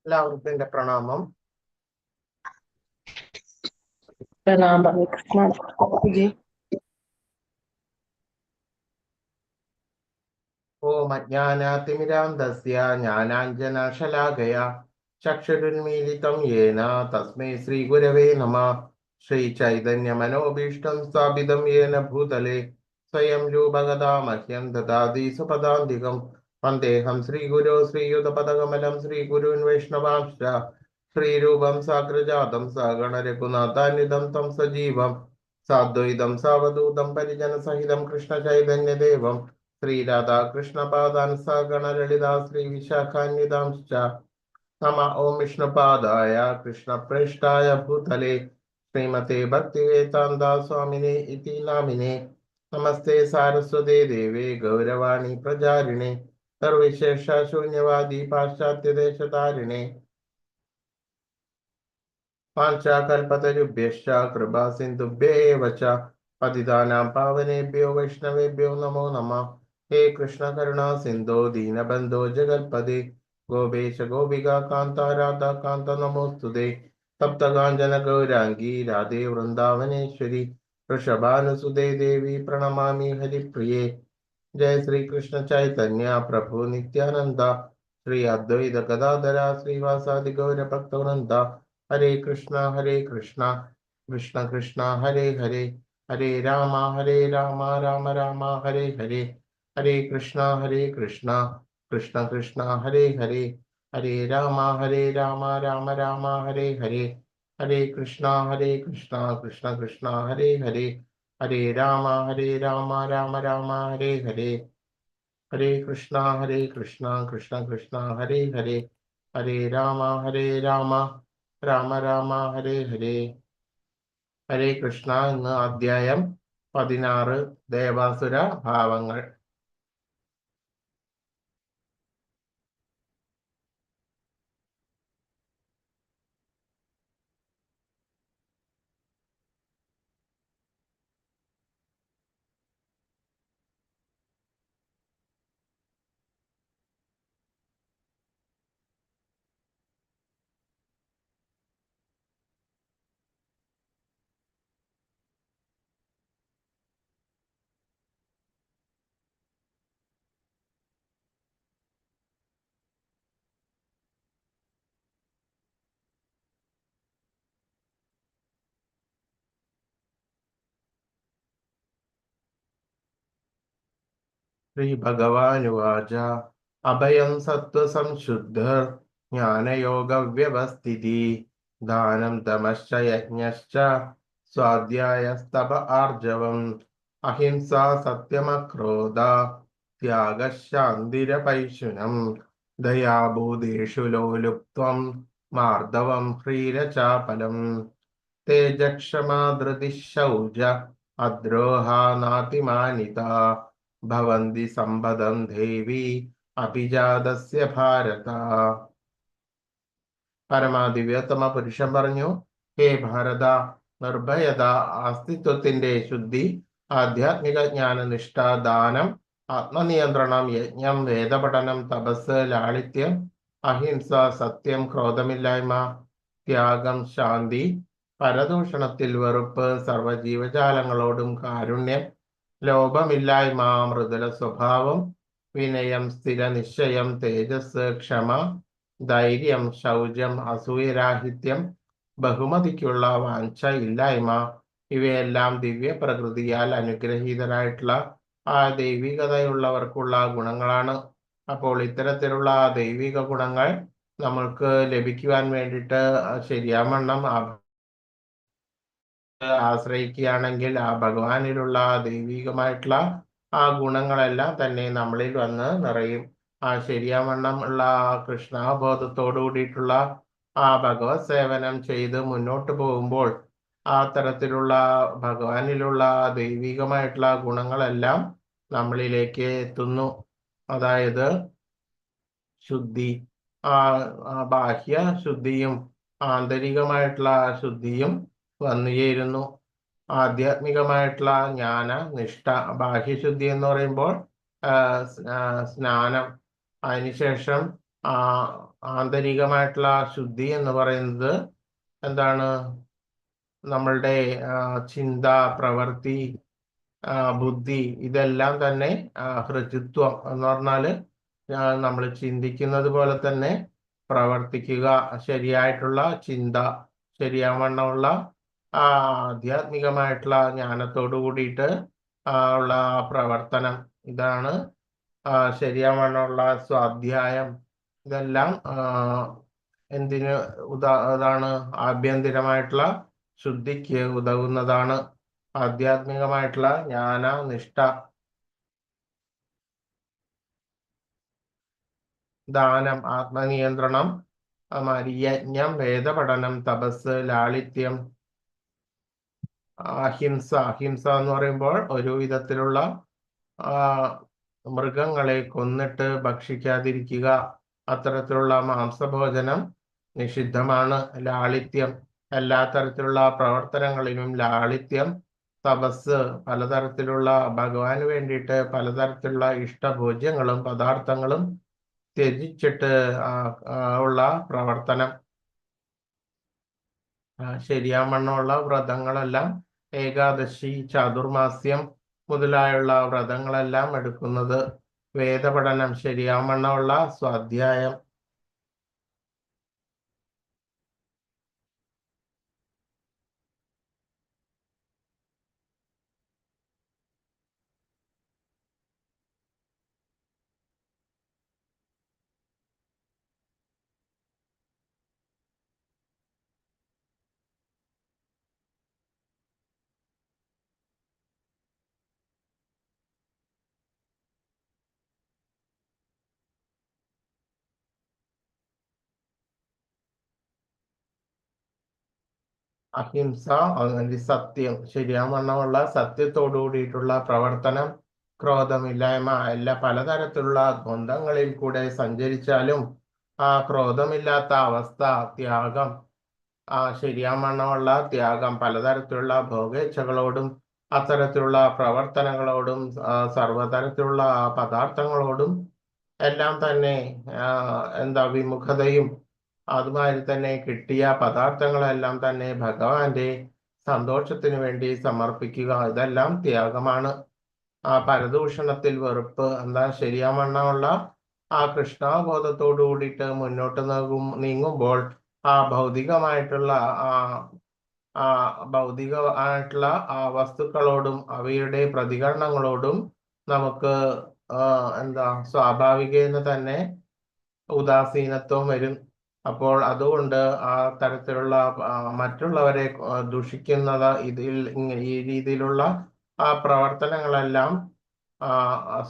എല്ലാവർക്കും എന്റെ പ്രണാമം. प्रणाम बाबा कृष्णा जी। ഓം അജ്ഞാനാതിമിരാന്തസ്യ ജ്ഞാനാഞ്ജനശലാകയാ ചക്ഷുരുന്മീലിതം യേന തസ്മൈ ശ്രീഗുരവേ നമഃ. ശ്രീചൈതന്യമനോഭീഷ്ടം സ്ഥാപിതം യേന ഭൂതലേ സ്വയം രൂപഗതാ മഹ്യം ദദാതി സ്വപദാന്തികം. വന്ദേഹം ശ്രീഗുരോ ശ്രീയുതപദകമലം ശ്രീഗുരുൻ വൈഷ്ണവാംശ്ച ശ്രീരൂപം സാഗ്രജാതം സഗണരഘുനാഥാന്വിതം തം സജീവം സാദ്വൈതം സാവധൂതം പരിജനസഹിതം കൃഷ്ണചൈതന്യദേവം ശ്രീരാധാകൃഷ്ണപാദാൻ സഗണലളിതാ ശ്രീവിശാഖാന്വിതാംശ്ച. നമ ഓം വിഷ്ണുപാദായ കൃഷ്ണപ്രേഷ്ഠായ ഭൂതലേ ശ്രീമതേ ഭക്തിവേദാന്ത സ്വാമിനേ ഇതി നാമിനേ. നമസ്തേ സാരസ്വതേ ദേവേ ഗൗരവാണി പ്രചാരിണേ സർവവിശേഷ ശൂന്യവാദി പാശ്ചാത്യദേശതാരിണേ. പാഞ്ചാകൽപതരുഭ്യശ്ച കൃപാ സിന്ധുഭ്യേവ ച പതിതാനാം പാവനേഭ്യോ വൈഷ്ണവേഭ്യോ നമോ നമഃ. ഹേ കൃഷ്ണ കരുണാ സിന്ധോ ദീനബന്ധോ ജഗൽപദേ ഗോപേശ ഗോപിക കാന്ത രാധ കാന്ത നമോസ്തുതേ. സപ്തകാഞ്ചന ഗൗരാംഗീ രാധേ വൃന്ദാവനേശ്വരി വൃഷഭാനുസുതേ ദേവി പ്രണമാമി ഹരിപ്രിയേ. ജയ ശ്രീകൃഷ്ണ ചൈതന്യ പ്രഭു നിത്യാനന്ദ ശ്രീ അദ്വൈത ഗദാധര ശ്രീവാസാദി ഗൗരഭക്തവൃന്ദ. ഹരേ കൃഷ്ണ കൃഷ്ണ കൃഷ്ണ ഹരേ ഹരേ ഹരേ രാമ രാമ രാമ ഹരേ ഹരേ. ഹരേ കൃഷ്ണ കൃഷ്ണ കൃഷ്ണ ഹരേ ഹരേ ഹരേ രാമ രാമ രാമ ഹരേ ഹരേ. ഹരേ കൃഷ്ണ കൃഷ്ണ കൃഷ്ണ ഹരേ ഹരേ ഹരേ രാമ രാമ രാമ ഹരേ ഹരേ. ഹരേ കൃഷ്ണ കൃഷ്ണ കൃഷ്ണ ഹരേ ഹരേ ഹരേ രാമ രാമ രാമ ഹരേ ഹരേ. ഹരേ കൃഷ്ണ. ഇന്ന് അധ്യായം 16 ദേവാസുര ഭാവങ്ങൾ. ശ്രീഭഗവാനുവാച അഭയം സത്വസംശുദ്ധർ ജ്ഞാനയോഗവ്യവസ്ഥിതി ദാനം തമശ്ച യജ്ഞശ്ച സ്വാധ്യായസ്തപ ആർജവം അഹിംസ സത്യമക്രോധ ത്യാഗശാന്തിരപൈശുനം ദയാഭൂതേഷു ലോലുപ്ത്വം മാർദ്ദവം ഹ്രീരചാപലം തേജക്ഷമാ ധൃതിഃ ശൗച അദ്രോഹാനാതിമാനിത ഭവന്തി സമ്പദം ദേവി അഭിജാതസ്യ ഭാരത. പരമാദിവ്യോത്തമ പുരുഷൻ പറഞ്ഞു, ഹേ ഭാരത, നിർഭയത, അസ്തിത്വത്തിന്റെ ശുദ്ധി, ആധ്യാത്മിക ജ്ഞാനനിഷ്ഠ, ദാനം, ആത്മനിയന്ത്രണം, യജ്ഞം, വേദപഠനം, തപസ്, ലാളിത്യം, അഹിംസ, സത്യം, ക്രോധമില്ലായ്മ, ത്യാഗം, ശാന്തി, പരദൂഷണത്തിൽ വെറുപ്പ്, സർവജീവജാലങ്ങളോടും കാരുണ്യം, ലോഭമില്ലായ്മ, മൃദുല സ്വഭാവം, വിനയം, സ്ഥിര നിശ്ചയം, തേജസ്, ക്ഷമ, ധൈര്യം, ശൗചം, അസൂയരാഹിത്യം, ബഹുമതിക്കുള്ള വാഞ്ച ഇല്ലായ്മ, ഇവയെല്ലാം ദിവ്യ പ്രകൃതിയാൽ അനുഗ്രഹീതരായിട്ടുള്ള ആ ദൈവികതയുള്ളവർക്കുള്ള ഗുണങ്ങളാണ്. അപ്പോൾ ഇത്തരത്തിലുള്ള ദൈവിക ഗുണങ്ങൾ നമ്മൾക്ക് ലഭിക്കുവാൻ വേണ്ടിയിട്ട് ശരിയാവണ്ണം ആശ്രയിക്കുകയാണെങ്കിൽ ആ ഭഗവാനിലുള്ള ദൈവികമായിട്ടുള്ള ആ ഗുണങ്ങളെല്ലാം തന്നെ നമ്മളിൽ വന്ന് നിറയും. ആ ശരിയാവണ്ണം ഉള്ള കൃഷ്ണബോധത്തോടു കൂടിയിട്ടുള്ള ആ ഭഗവത് സേവനം ചെയ്ത് മുന്നോട്ട് പോകുമ്പോൾ ആ തരത്തിലുള്ള ഭഗവാനിലുള്ള ദൈവികമായിട്ടുള്ള ഗുണങ്ങളെല്ലാം നമ്മളിലേക്ക് എത്തുന്നു. അതായത് ശുദ്ധി, ബാഹ്യ ശുദ്ധിയും ആന്തരികമായിട്ടുള്ള ശുദ്ധിയും വന്നു ചേരുന്നു. ആധ്യാത്മികമായിട്ടുള്ള ജ്ഞാന നിഷ്ഠ, ബാഹ്യശുദ്ധി എന്ന് പറയുമ്പോൾ സ്നാനം, അതിനുശേഷം ആന്തരികമായിട്ടുള്ള ശുദ്ധി എന്ന് പറയുന്നത് എന്താണ്? നമ്മളുടെ ചിന്ത, പ്രവൃത്തി, ബുദ്ധി ഇതെല്ലാം തന്നെ ഹൃദിത്വം എന്ന് പറഞ്ഞാല് നമ്മൾ ചിന്തിക്കുന്നത് പോലെ തന്നെ പ്രവർത്തിക്കുക, ശരിയായിട്ടുള്ള ചിന്ത, ശരിയാവണ്ണമുള്ള ആധ്യാത്മികമായിട്ടുള്ള ജ്ഞാനത്തോടു കൂടിയിട്ട് ഉള്ള പ്രവർത്തനം, ഇതാണ് ശരിയാവണ്ണമുള്ള സ്വാധ്യായം. ഇതെല്ലാം എന്തിന് ഇതാണ്? ആഭ്യന്തരമായിട്ടുള്ള ശുദ്ധിക്ക് ഉതകുന്നതാണ്. ആധ്യാത്മികമായിട്ടുള്ള ജ്ഞാന നിഷ്ഠ, ദാനം, ആത്മനിയന്ത്രണം, യജ്ഞം, വേദപഠനം, തപസ്, ലാളിത്യം, അഹിംസ. അഹിംസ എന്ന് പറയുമ്പോൾ ഒരു വിധത്തിലുള്ള മൃഗങ്ങളെ കൊന്നിട്ട് ഭക്ഷിക്കാതിരിക്കുക, അത്തരത്തിലുള്ള മാംസഭോജനം നിഷിദ്ധമാണ്. ലാളിത്യം, എല്ലാ തരത്തിലുള്ള പ്രവർത്തനങ്ങളിലും ലാളിത്യം. തപസ്, പലതരത്തിലുള്ള ഭഗവാന് വേണ്ടിയിട്ട് പലതരത്തിലുള്ള ഇഷ്ടഭോജ്യങ്ങളും പദാർത്ഥങ്ങളും ത്യജിച്ചിട്ട് ഉള്ള പ്രവർത്തനം. ശരിയാവണ്ണമുള്ള വ്രതങ്ങളെല്ലാം ഏകാദശി, ചാതുർമാസ്യം മുതലായുള്ള വ്രതങ്ങളെല്ലാം എടുക്കുന്നത്. വേദപഠനം, ശരിയാവണ്ണമുള്ള സ്വാധ്യായം. അഹിംസ, അങ്ങനെ സത്യം, ശരിയാവണ്ണമുള്ള സത്യത്തോടു കൂടിയിട്ടുള്ള പ്രവർത്തനം. ക്രോധമില്ലായ്മ, എല്ലാ പലതരത്തിലുള്ള ദ്വന്ദ്ങ്ങളിൽ കൂടെ സഞ്ചരിച്ചാലും ക്രോധമില്ലാത്ത അവസ്ഥ, ത്യാഗം, ശരിയാവണ്ണമുള്ള ത്യാഗം, പലതരത്തിലുള്ള ഭോഗേച്ഛകളോടും അത്തരത്തിലുള്ള പ്രവർത്തനങ്ങളോടും സർവതരത്തിലുള്ള പദാർത്ഥങ്ങളോടും എല്ലാം തന്നെ വിമുഖതയും, അതുമാതിരി തന്നെ കിട്ടിയ പദാർത്ഥങ്ങളെല്ലാം തന്നെ ഭഗവാന്റെ സന്തോഷത്തിന് വേണ്ടി സമർപ്പിക്കുക, ഇതെല്ലാം ത്യാഗമാണ്. പരദൂഷണത്തിൽ വെറുപ്പ്, ശരിയാവണ്ണമുള്ള കൃഷ്ണാബോധത്തോടു കൂടിയിട്ട് മുന്നോട്ട് നീങ്ങുമ്പോൾ ഭൗതികമായിട്ടുള്ള വസ്തുക്കളോടും അവയുടെ പ്രതികരണങ്ങളോടും നമുക്ക് സ്വാഭാവികേന തന്നെ ഉദാസീനത്വം വരും. അപ്പോൾ അതുകൊണ്ട് ആ തരത്തിലുള്ള മറ്റുള്ളവരെ ദുഷിക്കുന്നത്, ഈ രീതിയിലുള്ള പ്രവർത്തനങ്ങളെല്ലാം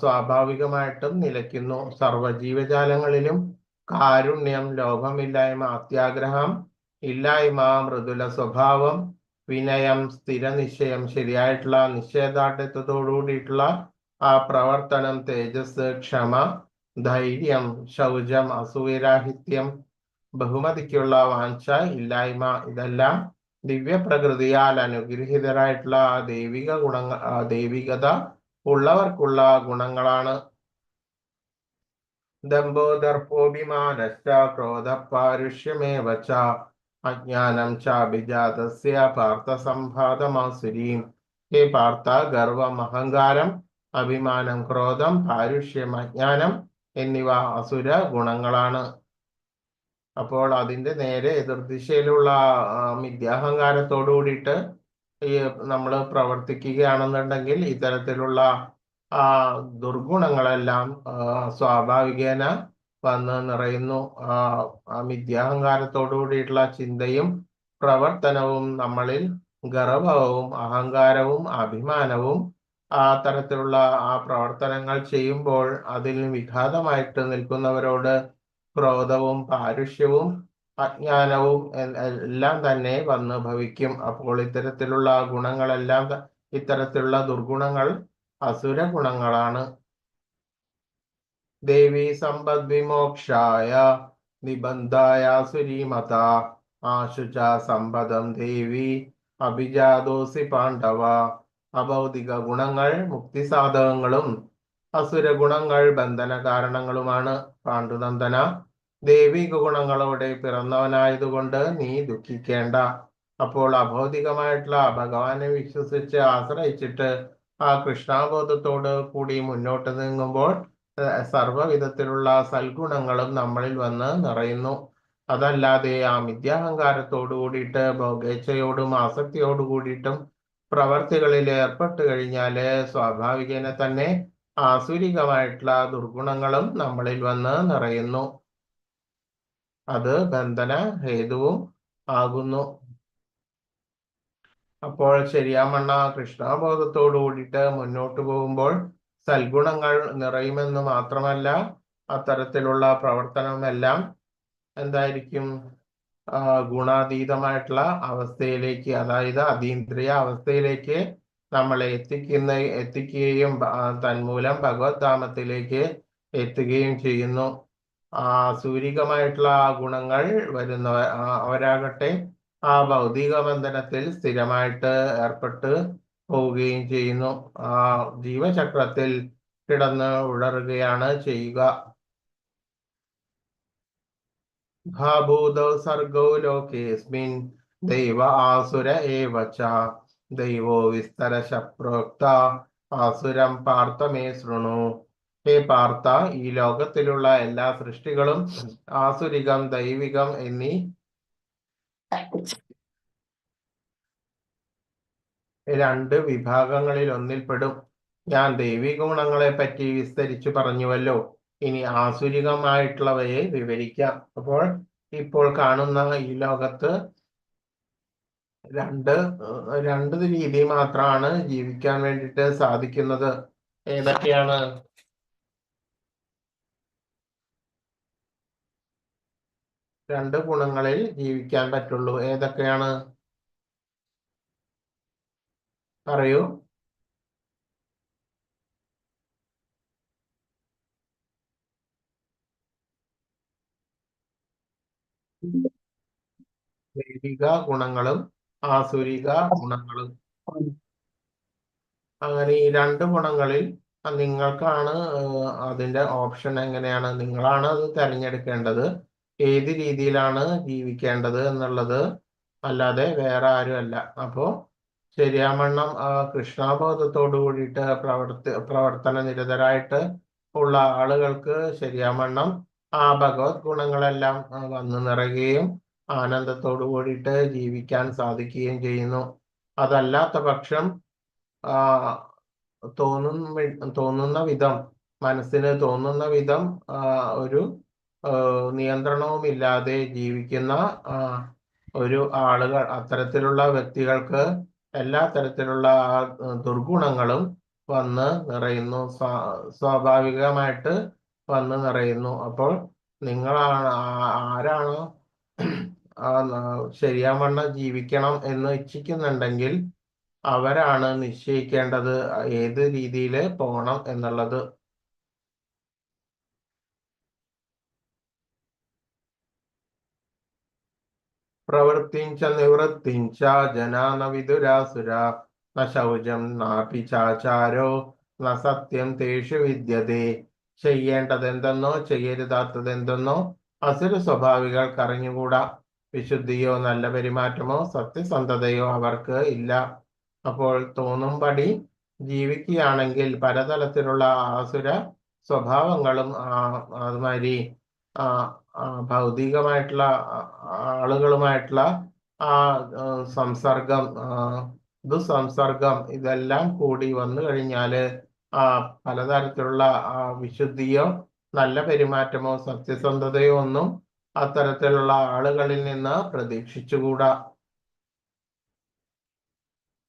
സ്വാഭാവികമായിട്ടും നിലയ്ക്കുന്നു. സർവജീവജാലങ്ങളിലും കാരുണ്യം, ലോഭമില്ലായ്മ, അത്യാഗ്രഹം ഇല്ലായ്മ, മൃദുല സ്വഭാവം, വിനയം, സ്ഥിരനിശ്ചയം, ശരിയായിട്ടുള്ള നിശ്ചയദാർഢ്യത്തോടു കൂടിയിട്ടുള്ള പ്രവർത്തനം, തേജസ്, ക്ഷമ, ധൈര്യം, ശൗചം, അസൂയരാഹിത്യം, ബഹുമതിക്കുള്ള വാഞ്ച ഇല്ലായ്മ, ഇതെല്ലാം ദിവ്യപ്രകൃതിയാൽ അനുഗ്രഹീതരായിട്ടുള്ള ദൈവികത ഉള്ളവർക്കുള്ള ഗുണങ്ങളാണ്. ദംഭോദർപ്പോഭിമാനശ്ച ക്രോധപാരുഷ്യമേവ ച അജ്ഞാനം ചാഭിജാതസ്യ പാർത്ഥസംഭാതമാസുരീം. ഹേ പാർത്ഥ, ഗർവം, അഹങ്കാരം, അഭിമാനം, ക്രോധം, പാരുഷ്യം, അജ്ഞാനം എന്നിവ അസുര ഗുണങ്ങളാണ്. അപ്പോൾ അതിന്റെ നേരെ എതിർദിശയിലുള്ള മിഥ്യാഹങ്കാരത്തോടു കൂടിയിട്ട് നമ്മൾ പ്രവർത്തിക്കുകയാണെന്നുണ്ടെങ്കിൽ ഇത്തരത്തിലുള്ള ദുർഗുണങ്ങളെല്ലാം സ്വാഭാവികേന വന്ന് നിറയുന്നു. മിഥ്യാഹങ്കാരത്തോടു കൂടിയിട്ടുള്ള ചിന്തയും പ്രവർത്തനവും നമ്മളിൽ ഗർവവും അഹങ്കാരവും അഭിമാനവും തരത്തിലുള്ള പ്രവർത്തനങ്ങൾ ചെയ്യുമ്പോൾ അതിൽ വിഘാതമായിട്ട് നിൽക്കുന്നവരോട് ക്രോധവും പാരുഷ്യവും അജ്ഞാനവും എല്ലാം തന്നെ വന്ന് ഭവിക്കും. അപ്പോൾ ഇത്തരത്തിലുള്ള ഗുണങ്ങളെല്ലാം, ഇത്തരത്തിലുള്ള ദുർഗുണങ്ങൾ അസുര ഗുണങ്ങളാണ്. ദേവി സമ്പദ്വിമോക്ഷായ നിബന്ധായ സുരീമത ആശുച സമ്പദം ദേവി അഭിജാതോസി പാണ്ഡവ. അഭൗതിക ഗുണങ്ങൾ മുക്തിസാധകങ്ങളും അസുര ഗുണങ്ങൾ ബന്ധന കാരണങ്ങളുമാണ്. പാണ്ഡുനന്ദന, ദൈവിക ഗുണങ്ങളോടെ പിറന്നവനായതുകൊണ്ട് നീ ദുഃഖിക്കേണ്ട. അപ്പോൾ അഭൗതികമായിട്ടുള്ള ഭഗവാനെ വിശ്വസിച്ച് ആശ്രയിച്ചിട്ട് ആ കൃഷ്ണാബോധത്തോട് കൂടി മുന്നോട്ട് നീങ്ങുമ്പോൾ സർവ്വവിധത്തിലുള്ള സൽഗുണങ്ങളും നമ്മളിൽ വന്ന് നിറയുന്നു. അതല്ലാതെ ആ മിഥ്യാഹങ്കാരത്തോടു കൂടിയിട്ട് ഭോഗേച്ഛയോടും ആസക്തിയോടു കൂടിയിട്ടും പ്രവർത്തികളിൽ ഏർപ്പെട്ട് കഴിഞ്ഞാല് സ്വാഭാവികേന തന്നെ ആസുരികമായിട്ടുള്ള ദുർഗുണങ്ങളും നമ്മളിൽ വന്ന് നിറയുന്നു. അത് ബന്ധന ഹേതുവും ആകുന്നു. അപ്പോൾ ശരിയാമണ്ണ കൃഷ്ണബോധത്തോടു കൂടിയിട്ട് മുന്നോട്ട് പോകുമ്പോൾ സൽഗുണങ്ങൾ നിറയുമെന്ന് മാത്രമല്ല, അത്തരത്തിലുള്ള പ്രവർത്തനമെല്ലാം എന്തായിരിക്കും, ഗുണാതീതമായിട്ടുള്ള അവസ്ഥയിലേക്ക്, അതായത് അതീന്ദ്രിയ അവസ്ഥയിലേക്ക് നമ്മളെ എത്തിക്കുകയും തന്മൂലം ഭഗവത് ധാമത്തിലേക്ക് എത്തുകയും ചെയ്യുന്നു. സൂരികമായിട്ടുള്ള ഗുണങ്ങൾ അവരാകട്ടെ ആ ഭൗതിക ബന്ധനത്തിൽ സ്ഥിരമായിട്ട് ഏർപ്പെട്ട് പോവുകയും ചെയ്യുന്നു. ആ ജീവചക്രത്തിൽ കിടന്ന് ഉഴറുകയാണ് ചെയ്യുക. ഭാഭൂതൗ സർഗൗ ലോകേസ്മിൻ ദൈവ ആസുര ഏവ ച ദൈവോ വിസ്തരശ പ്രോക്ത ആസുരം പാർത്ഥ മേ ശൃണു. ഹേ പാർത്ഥ, ഈ ലോകത്തിലുള്ള എല്ലാ സൃഷ്ടികളും ആസുരികം ദൈവികം എന്നീ രണ്ട് വിഭാഗങ്ങളിൽ ഒന്നിൽപ്പെടും. ഞാൻ ദൈവിക ഗുണങ്ങളെ പറ്റി വിസ്തരിച്ചു പറഞ്ഞുവല്ലോ, ഇനി ആസുരികമായിട്ടുള്ളവയെ വിവരിക്കാം. അപ്പോൾ ഇപ്പോൾ കാണുന്ന ഈ ലോകത്ത് രണ്ട് രീതി മാത്രമാണ് ജീവിക്കാൻ വേണ്ടിയിട്ട് സാധിക്കുന്നത്. ഏതൊക്കെയാണ്? രണ്ട് ഗുണങ്ങളിൽ ജീവിക്കാൻ പറ്റുള്ളൂ. ഏതൊക്കെയാണ്? പറയൂ. ദൈവിക ഗുണങ്ങളും ആസുരിക ഗുണങ്ങളും. അങ്ങനെ ഈ രണ്ട് ഗുണങ്ങളിൽ നിങ്ങൾക്കാണ് അതിന്റെ ഓപ്ഷൻ. എങ്ങനെയാണ്? നിങ്ങളാണ് അത് തിരഞ്ഞെടുക്കേണ്ടത്, ഏത് രീതിയിലാണ് ജീവിക്കേണ്ടത് എന്നുള്ളത്, അല്ലാതെ വേറെ ആരുമല്ല. അപ്പോ ശരിയാമണ്ണം കൃഷ്ണബോധത്തോടു കൂടിയിട്ട് പ്രവർത്തന നിരതരായിട്ട് ഉള്ള ആളുകൾക്ക് ശരിയാമണ്ണം ആ ഭഗവത് ഗുണങ്ങളെല്ലാം വന്നു നിറയുകയും ആനന്ദത്തോടു കൂടിയിട്ട് ജീവിക്കാൻ സാധിക്കുകയും ചെയ്യുന്നു. അതല്ലാത്ത പക്ഷം തോന്നുന്ന വിധം, മനസ്സിന് തോന്നുന്ന വിധം ഒരു നിയന്ത്രണവുമില്ലാതെ ജീവിക്കുന്ന ഒരു ആളുകൾ, അത്തരത്തിലുള്ള വ്യക്തികൾക്ക് എല്ലാ തരത്തിലുള്ള ദുർഗുണങ്ങളും വന്ന് നിറയുന്നു, സ്വാഭാവികമായിട്ട് വന്ന് നിറയുന്നു. അപ്പോൾ നിങ്ങളാണ് ആരാണോ ശരിയാവണ്ണം ജീവിക്കണം എന്ന് ഇച്ഛിക്കുന്നുണ്ടെങ്കിൽ അവരാണ് നിശ്ചയിക്കേണ്ടത് ഏത് രീതിയിൽ പോകണം എന്നുള്ളത്. പ്രവൃത്തിഞ്ച നിവൃത്തിഞ്ച ജനാന വിദുരാസുര ന ശൗചം നാപി ചാചാരോ ന സത്യം തേഷു വിദ്യതേ. ചെയ്യേണ്ടതെന്തെന്നോ ചെയ്യരുതാത്തതെന്തെന്നോ അസുര സ്വഭാവികൾക്ക് അറിഞ്ഞുകൂടാ. വിശുദ്ധിയോ നല്ല പെരുമാറ്റമോ സത്യസന്ധതയോ അവർക്ക് ഇല്ല. അപ്പോൾ തോന്നുംപടി ജീവിക്കുകയാണെങ്കിൽ പലതരത്തിലുള്ള ആസുര സ്വഭാവങ്ങളും അതുമാതിരി ഭൗതികമായിട്ടുള്ള ആളുകളുമായിട്ടുള്ള ആ സംസർഗം, ദുസംസർഗം, ഇതെല്ലാം കൂടി വന്നു കഴിഞ്ഞാല് പലതരത്തിലുള്ള വിശുദ്ധിയോ നല്ല പെരുമാറ്റമോ സത്യസന്ധതയോ ഒന്നും അത്തരത്തിലുള്ള ആളുകളിൽ നിന്ന് പ്രതീക്ഷിച്ചുകൂടാ.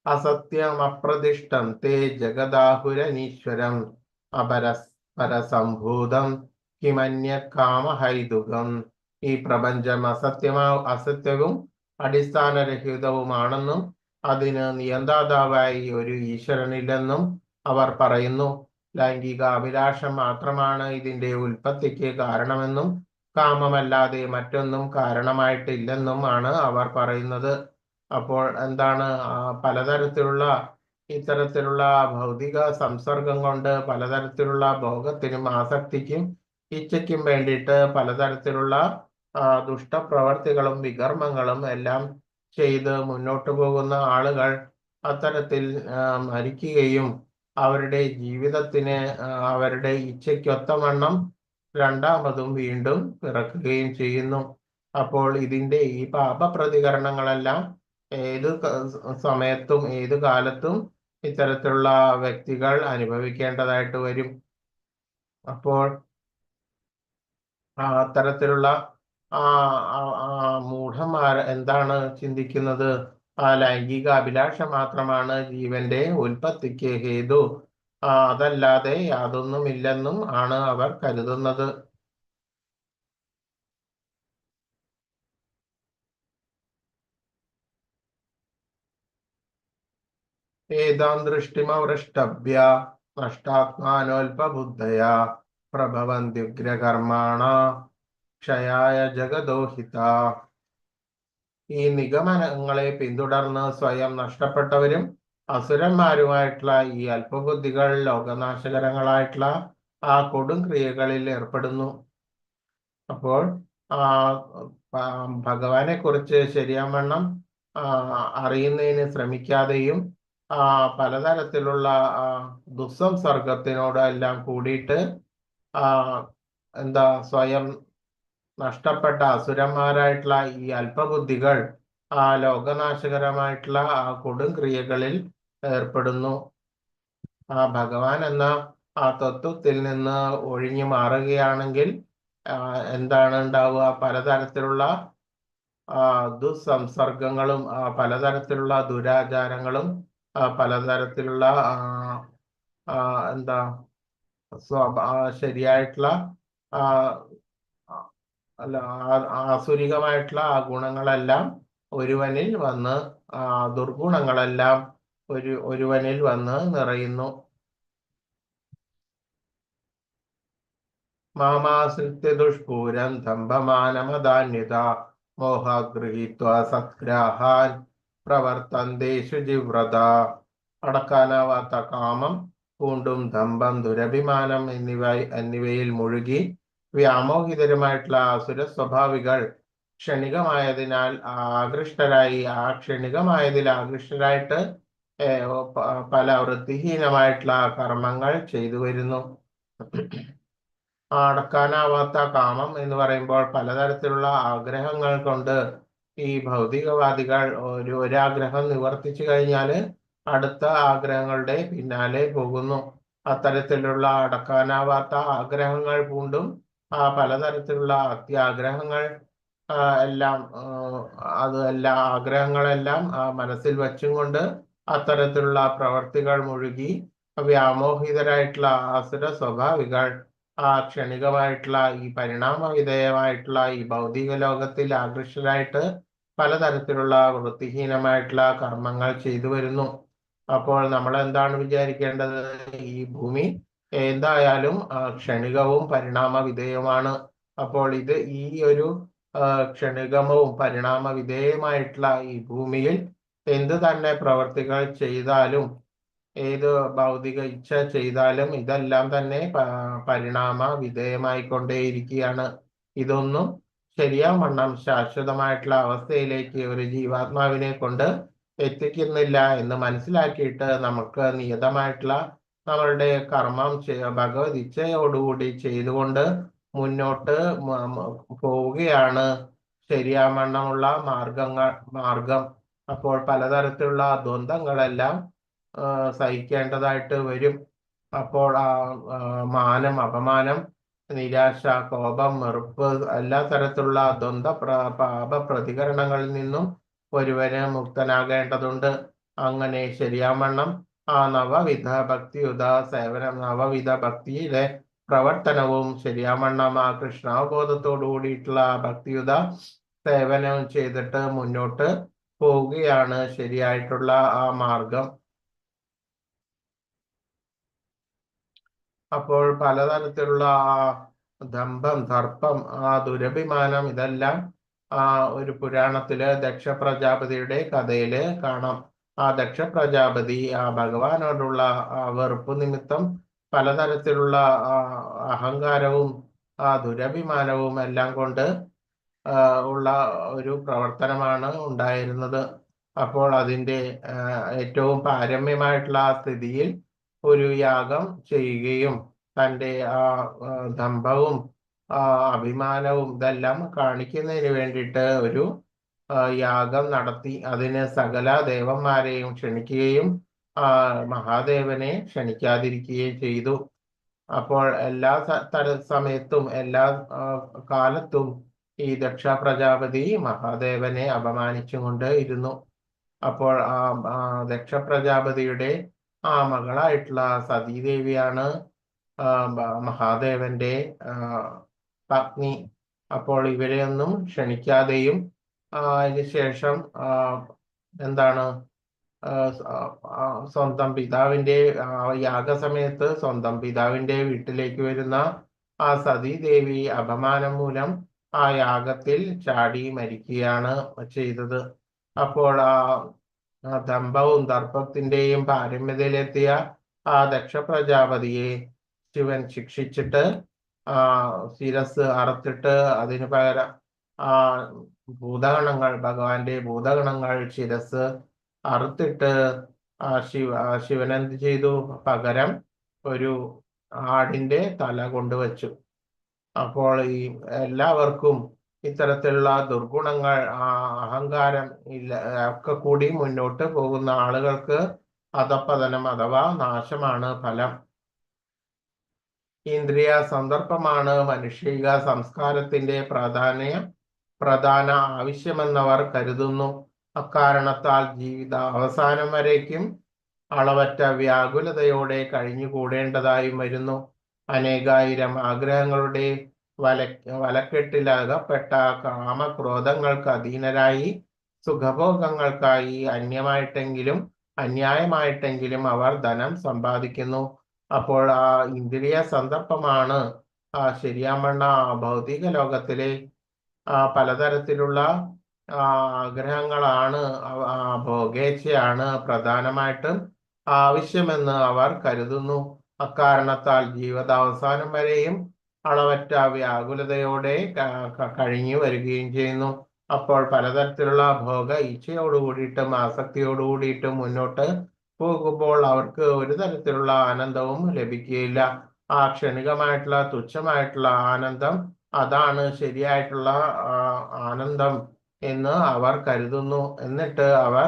അസത്യം അപ്രതിഷ്ഠം തേ ജഗദാഹുരനീശ്വരം അപരസ്പരസംഭൂതം കിമന്യ കാമഹൈതുകം. ഈ പ്രപഞ്ചം അസത്യവും അടിസ്ഥാനരഹിതവുമാണെന്നും അതിന് നിയന്താതാവായി ഒരു ഈശ്വരനില്ലെന്നും അവർ പറയുന്നു. ലൈംഗിക അഭിലാഷം മാത്രമാണ് ഇതിന്റെ ഉൽപ്പത്തിക്ക് കാരണമെന്നും കാമമല്ലാതെ മറ്റൊന്നും കാരണമായിട്ടില്ലെന്നും ആണ് അവർ പറയുന്നത്. അപ്പോൾ എന്താണ്? പലതരത്തിലുള്ള ഇത്തരത്തിലുള്ള ഭൗതിക സംസർഗം കൊണ്ട് പലതരത്തിലുള്ള ഭോഗത്തിനും ആസക്തിക്കും ഇച്ഛയ്ക്കും വേണ്ടിയിട്ട് പലതരത്തിലുള്ള ദുഷ്ടപ്രവർത്തികളും വികർമ്മങ്ങളും എല്ലാം ചെയ്ത് മുന്നോട്ട് പോകുന്ന ആളുകൾ അത്തരത്തിൽ മരിക്കുകയും അവരുടെ ജീവിതത്തിന് അവരുടെ ഇച്ഛയ്ക്കൊത്തവണ്ണം രണ്ടാമതും വീണ്ടും പിറക്കുകയും ചെയ്യുന്നു. അപ്പോൾ ഇതിന്റെ ഈ പാപപ്രതികരണങ്ങളെല്ലാം ഏത് സമയത്തും ഏത് കാലത്തും ഇത്തരത്തിലുള്ള വ്യക്തികൾ അനുഭവിക്കേണ്ടതായിട്ട് വരും. അപ്പോൾ അത്തരത്തിലുള്ള മൂഢന്മാർ എന്താണ് ചിന്തിക്കുന്നത്? ലൈംഗിക അഭിലാഷം മാത്രമാണ് ജീവന്റെ ഉൽപ്പത്തിക്ക് ഹേതു, അതല്ലാതെ യാതൊന്നുമില്ലെന്നും ആണ് അവർ കരുതുന്നത്. ഏതാം ദൃഷ്ടിമവൃഷ്ടഭ്യ നഷ്ടാത്മാനോൽപബുദ്ധയ പ്രഭവന്ത്യുഗ്രകർമാണ ക്ഷയായ ജഗദോഹിത. ഈ നിഗമനങ്ങളെ പിന്തുടർന്ന് സ്വയം നഷ്ടപ്പെട്ടവരും അസുരന്മാരുമായിട്ടുള്ള ഈ അല്പബുദ്ധികൾ ലോകനാശകരങ്ങളായിട്ടുള്ള ആ കൊടും ക്രിയകളിൽ ഏർപ്പെടുന്നു. അപ്പോൾ ഭഗവാനെ കുറിച്ച് ശരിയാവണ്ണം അറിയുന്നതിന് ശ്രമിക്കാതെയും പലതരത്തിലുള്ള ദുസ്സംസർഗത്തിനോട് എല്ലാം കൂടിയിട്ട് സ്വയം നഷ്ടപ്പെട്ട അസുരന്മാരായിട്ടുള്ള ഈ അല്പബുദ്ധികൾ ലോകനാശകരമായിട്ടുള്ള കൊടും ക്രിയകളിൽ ഏർപ്പെടുന്നു. ഭഗവാൻ എന്ന തത്വത്തിൽ നിന്ന് ഒഴിഞ്ഞു മാറുകയാണെങ്കിൽ എന്താണ് ഉണ്ടാവുക? പലതരത്തിലുള്ള ദുസ്സംസർഗങ്ങളും പലതരത്തിലുള്ള ദുരാചാരങ്ങളും പലതരത്തിലുള്ള ശരിയായിട്ടുള്ള അല്ല ആസുരികമായിട്ടുള്ള ആ ഗുണങ്ങളെല്ലാം ഒരുവനിൽ വന്ന് ദുർഗുണങ്ങളെല്ലാം ഒരുവനിൽ വന്ന് നിറയുന്നു. മാമാശ്രിത്യ ദുഷ്പൂരം ദംഭമാനമദാന്യത മോഹാഗൃഹീത്വ സത്ഗ്രാഹാൻ പ്രവർത്തന്തേഷു ജിവ്രത. അടക്കാനാവാത്ത കാമം, പൂണ്ടും ദമ്പം, ദുരഭിമാനം എന്നിവയിൽ മുഴുകി വ്യാമോഹിതരുമായിട്ടുള്ള അസുര സ്വഭാവികൾ ക്ഷണികമായതിനാൽ ആകൃഷ്ടരായിട്ട് പല വൃത്തിഹീനമായിട്ടുള്ള കർമ്മങ്ങൾ ചെയ്തു വരുന്നു. അടക്കാനാവാത്ത കാമം എന്ന് പറയുമ്പോൾ പലതരത്തിലുള്ള ആഗ്രഹങ്ങൾ കൊണ്ട് ഈ ഭൗതികവാദികൾ ഒരാഗ്രഹം നിവർത്തിച്ചു കഴിഞ്ഞാൽ അടുത്ത ആഗ്രഹങ്ങളുടെ പിന്നാലെ പോകുന്നു. അത്തരത്തിലുള്ള അടക്കാനാവാത്ത ആഗ്രഹങ്ങൾ പൂണ്ടും പലതരത്തിലുള്ള അത്യാഗ്രഹങ്ങൾ എല്ലാം ആഗ്രഹങ്ങളെല്ലാം മനസ്സിൽ വച്ചും കൊണ്ട് അത്തരത്തിലുള്ള പ്രവർത്തികൾ മുഴുകി വ്യാമോഹിതരായിട്ടുള്ള അസുര സ്വഭാവികൾ ക്ഷണികമായിട്ടുള്ള ഈ പരിണാമ വിധേയമായിട്ടുള്ള ഈ ഭൗതിക ലോകത്തിൽ ആകൃഷ്ടരായിട്ട് പലതരത്തിലുള്ള വൃത്തിഹീനമായിട്ടുള്ള കർമ്മങ്ങൾ ചെയ്തു വരുന്നു. അപ്പോൾ നമ്മൾ എന്താണ് വിചാരിക്കേണ്ടത്? ഈ ഭൂമി എന്തായാലും ക്ഷണികവും പരിണാമ വിധേയമാണ്. അപ്പോൾ ഈ ഒരു ക്ഷണികവും പരിണാമ വിധേയമായിട്ടുള്ള ഈ ഭൂമിയിൽ എന്ത് തന്നെ പ്രവർത്തികൾ ചെയ്താലും ഏത് ഭൗതിക ഇച്ഛ ചെയ്താലും ഇതെല്ലാം തന്നെ പരിണാമ വിധേയമായിക്കൊണ്ടേയിരിക്കുകയാണ്. ഇതൊന്നും ശരിയാവണ്ണം ശാശ്വതമായിട്ടുള്ള അവസ്ഥയിലേക്ക് ഒരു ജീവാത്മാവിനെ കൊണ്ട് എത്തിക്കുന്നില്ല എന്ന് മനസ്സിലാക്കിയിട്ട് നമുക്ക് നിയതമായിട്ടുള്ള നമ്മളുടെ കർമ്മം ഭഗവത് ഇച്ഛയോടുകൂടി ചെയ്തുകൊണ്ട് മുന്നോട്ട് പോവുകയാണ് ശരിയാവണ്ണമുള്ള മാർഗം. അപ്പോൾ പലതരത്തിലുള്ള ദ്വന്ദ്ങ്ങളെല്ലാം സഹിക്കേണ്ടതായിട്ട് വരും. അപ്പോൾ മാനം, അപമാനം, നിരാശ, കോപം, വെറുപ്പ് എല്ലാ തരത്തിലുള്ള പാപ പ്രതികരണങ്ങളിൽ നിന്നും ഒരുവന് മുക്തനാകേണ്ടതുണ്ട്. അങ്ങനെ ശരിയാവണ്ണം നവവിധ ഭക്തിയുത സേവനം, നവവിധ ഭക്തിയിലെ പ്രവർത്തനവും ശരിയാവണ്ണം കൃഷ്ണാവബോധത്തോടു കൂടിയിട്ടുള്ള ഭക്തിയുത സേവനം ചെയ്തിട്ട് മുന്നോട്ട് പോവുകയാണ് ശരിയായിട്ടുള്ള മാർഗം. അപ്പോൾ പലതരത്തിലുള്ള ദമ്പം, ദർപ്പം, ദുരഭിമാനം ഇതെല്ലാം ഒരു പുരാണത്തില് ദക്ഷ പ്രജാപതിയുടെ കഥയില് കാണാം. ദക്ഷ പ്രജാപതി ഭഗവാനോടുള്ള വെറുപ്പ് നിമിത്തം പലതരത്തിലുള്ള അഹങ്കാരവും ദുരഭിമാനവും എല്ലാം കൊണ്ട് ഉള്ള ഒരു പ്രവർത്തനമാണ് ഉണ്ടായിരുന്നത്. അപ്പോൾ അതിൻ്റെ ഏറ്റവും പാരമ്യമായിട്ടുള്ള ആ സ്ഥിതിയിൽ ഒരു യാഗം ചെയ്യുകയും തൻ്റെ ദമ്പവും അഭിമാനവും ഇതെല്ലാം കാണിക്കുന്നതിന് വേണ്ടിയിട്ട് ഒരു യാഗം നടത്തി. അതിന് സകല ദേവന്മാരെയും ക്ഷണിക്കുകയും മഹാദേവനെ ക്ഷണിക്കാതിരിക്കുകയും ചെയ്തു. അപ്പോൾ എല്ലാ സമയത്തും എല്ലാ കാലത്തും ഈ ദക്ഷ പ്രജാപതി മഹാദേവനെ അപമാനിച്ചുകൊണ്ട് ഇരുന്നു. അപ്പോൾ ദക്ഷ പ്രജാപതിയുടെ മകളായിട്ടുള്ള സതീദേവിയാണ് മഹാദേവന്റെ പത്നി. അപ്പോൾ ഇവരെയൊന്നും ക്ഷണിക്കാതെയും അതിനുശേഷം എന്താണ് സ്വന്തം പിതാവിന്റെ യാഗസമയത്ത് സ്വന്തം പിതാവിന്റെ വീട്ടിലേക്ക് വരുന്ന ആ സതീദേവി അപമാനം മൂലം ആ യാഗത്തിൽ ചാടി മരിക്കുകയാണ് ചെയ്തത്. അപ്പോൾ ദമ്പവും ദർപ്പത്തിന്റെയും പാരമ്യതയിലെത്തിയ ആ ദക്ഷ പ്രജാപതിയെ ശിവൻ ശിക്ഷിച്ചിട്ട് ശിരസ് അറുത്തിട്ട് അതിനു പകരം ഭൂതഗണങ്ങൾ ഭഗവാന്റെ ഭൂതഗണങ്ങൾ ശിരസ് അറുത്തിട്ട് ശിവൻ എന്ത് ചെയ്തു? പകരം ഒരു ആടിന്റെ തല കൊണ്ടുവച്ചു. അപ്പോൾ ഈ എല്ലാവർക്കും ഇത്തരത്തിലുള്ള ദുർഗുണങ്ങൾ അഹങ്കാരം ഇല്ല ഒക്കെ കൂടി മുന്നോട്ട് പോകുന്ന ആളുകൾക്ക് അധപ്പതനം അഥവാ നാശമാണ് ഫലം. ഇന്ദ്രിയ സന്ദർഭമാണ് മനുഷ്യിക സംസ്കാരത്തിന്റെ പ്രധാന ആവശ്യമെന്നവർ കരുതുന്നു. അക്കാരണത്താൽ ജീവിത അവസാനം വരേക്കും അളവറ്റ വ്യാകുലതയോടെ കഴിഞ്ഞുകൂടേണ്ടതായും വരുന്നു. അനേകായിരം ആഗ്രഹങ്ങളുടെ വലക്കെട്ടിലകപ്പെട്ട കാമക്രോധങ്ങൾക്ക് അധീനരായി സുഖഭോഗങ്ങൾക്കായി അന്യായമായിട്ടെങ്കിലും അവർ ധനം സമ്പാദിക്കുന്നു. അപ്പോൾ ഇന്ദ്രിയ സന്ദർഭമാണ് ശരിയാമണ്ണ ഭൗതിക ലോകത്തിലെ പലതരത്തിലുള്ള ആഗ്രഹങ്ങളാണ് ഭോഗേച്ഛയാണ് പ്രധാനമായിട്ടും ആവശ്യമെന്ന് അവർ കരുതുന്നു. അക്കാരണത്താൽ ജീവിതാവസാനം വരെയും അളവറ്റ വ്യാകുലതയോടെ കഴിഞ്ഞു വരികയും ചെയ്യുന്നു. അപ്പോൾ പലതരത്തിലുള്ള ഭോഗ ഇച്ഛയോടുകൂടിയിട്ടും ആസക്തിയോടുകൂടിയിട്ടും മുന്നോട്ട് പോകുമ്പോൾ അവർക്ക് ഒരു തരത്തിലുള്ള ആനന്ദവും ലഭിക്കുകയില്ല. ആ ക്ഷണികമായിട്ടുള്ള തുച്ഛമായിട്ടുള്ള ആനന്ദം അതാണ് ശരിയായിട്ടുള്ള ആനന്ദം എന്ന് അവർ കരുതുന്നു. എന്നിട്ട് അവർ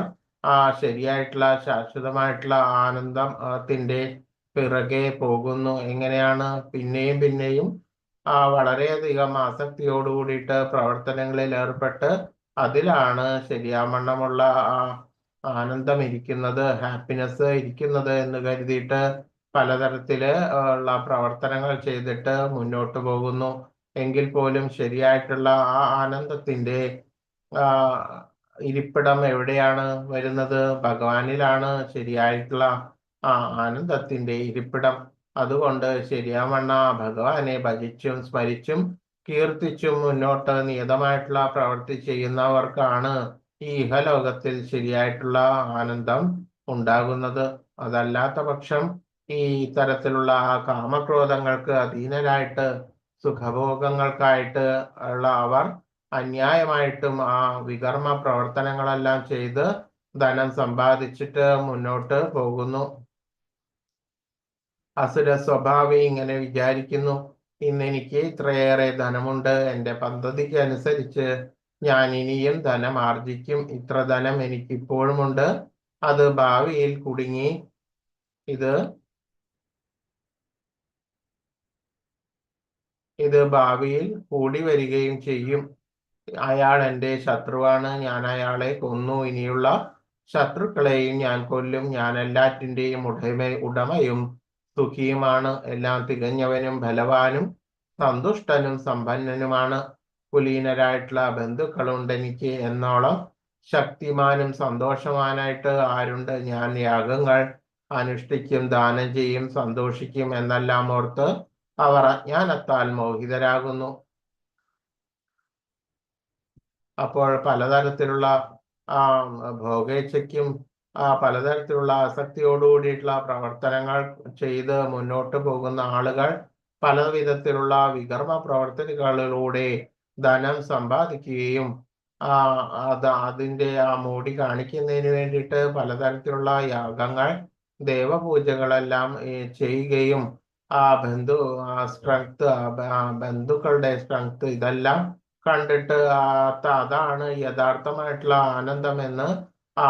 ശരിയായിട്ടുള്ള ശാശ്വതമായിട്ടുള്ള ആനന്ദത്തിന്റെ പിറകെ പോകുന്നു. എങ്ങനെയാണ്? പിന്നെയും പിന്നെയും വളരെയധികം ആസക്തിയോടുകൂടിയിട്ട് പ്രവർത്തനങ്ങളിൽ ഏർപ്പെട്ട് അതിലാണ് ശരിയാവണ്ണമുള്ള ആനന്ദം ഇരിക്കുന്നത്, ഹാപ്പിനെസ് ഇരിക്കുന്നത് എന്ന് കരുതിയിട്ട് പലതരത്തില് ഉള്ള പ്രവർത്തനങ്ങൾ ചെയ്തിട്ട് മുന്നോട്ട് പോകുന്നു. എങ്കിൽ പോലും ശരിയായിട്ടുള്ള ആ ആനന്ദത്തിന്റെ ഇരിപ്പിടം എവിടെയാണ് വരുന്നത്? ഭഗവാനിലാണ് ശരിയായിട്ടുള്ള ആനന്ദത്തിന്റെ ഇരിപ്പിടം. അതുകൊണ്ട് ശരിയാവണ്ണ ഭഗവാനെ ഭജിച്ചും സ്മരിച്ചും കീർത്തിച്ചും മുന്നോട്ട് നിയതമായിട്ടുള്ള പ്രവൃത്തി ചെയ്യുന്നവർക്കാണ് ഈ ഇഹലോകത്തിൽ ശരിയായിട്ടുള്ള ആനന്ദം ഉണ്ടാകുന്നത്. അതല്ലാത്ത പക്ഷം ഈ തരത്തിലുള്ള കാമക്രോധങ്ങൾക്ക് അധീനരായിട്ട് സുഖഭോഗങ്ങൾക്കായിട്ട് ഉള്ള അവർ അന്യായമായിട്ടും വികർമ്മ പ്രവർത്തനങ്ങളെല്ലാം ചെയ്ത് ധനം സമ്പാദിച്ചിട്ട് മുന്നോട്ട് പോകുന്നു. അസുര സ്വഭാവി ഇങ്ങനെ വിചാരിക്കുന്നു, ഇന്നെനിക്ക് ഇത്രയേറെ ധനമുണ്ട്, എൻ്റെ പദ്ധതിക്ക് അനുസരിച്ച് ഞാൻ ഇനിയും ധനം ആർജിക്കും. ഇത്ര ധനം എനിക്കിപ്പോഴുമുണ്ട്, അത് ഭാവിയിൽ കുടുങ്ങി ഇത് ഭാവിയിൽ കൂടി വരികയും ചെയ്യും. അയാൾ എൻ്റെ ശത്രുവാണ്, ഞാൻ അയാളെ കൊന്നു, ഇനിയുള്ള ശത്രുക്കളെയും ഞാൻ കൊല്ലും. ഞാൻ എല്ലാറ്റിൻ്റെയും ഉടമയും സുഖിയുമാണ്, എല്ലാം തികഞ്ഞവനും ബലവാനും സന്തുഷ്ടനും സമ്പന്നനുമാണ്. കുലീനരായിട്ടുള്ള ബന്ധുക്കളുണ്ട് എനിക്ക് എന്നോളം ശക്തിമാനും സന്തോഷവാനായിട്ട് ആരുണ്ട്? ഞാൻ യാഗങ്ങൾ അനുഷ്ഠിക്കും, ദാനം ചെയ്യും, സന്തോഷിക്കും എന്നെല്ലാം ഓർത്ത് അവർ അജ്ഞാനത്താൽ മോഹിതരാകുന്നു. അപ്പോൾ പലതരത്തിലുള്ള ഭോഗേച്ഛയ്ക്കും പലതരത്തിലുള്ള ആസക്തിയോടുകൂടിയിട്ടുള്ള പ്രവർത്തനങ്ങൾ ചെയ്ത് മുന്നോട്ട് പോകുന്ന ആളുകൾ പല വിധത്തിലുള്ള വികർമ്മ പ്രവർത്തനങ്ങളിലൂടെ ധനം സമ്പാദിക്കുകയും അതിന്റെ ആ മോടി കാണിക്കുന്നതിന് വേണ്ടിയിട്ട് പലതരത്തിലുള്ള യാഗങ്ങൾ ദേവപൂജകളെല്ലാം ചെയ്യുകയും സ്ട്രെങ്ത് ബന്ധുക്കളുടെ സ്ട്രെങ്ത് ഇതെല്ലാം കണ്ടിട്ട് അതാണ് യഥാർത്ഥമായിട്ടുള്ള ആനന്ദമെന്ന് ആ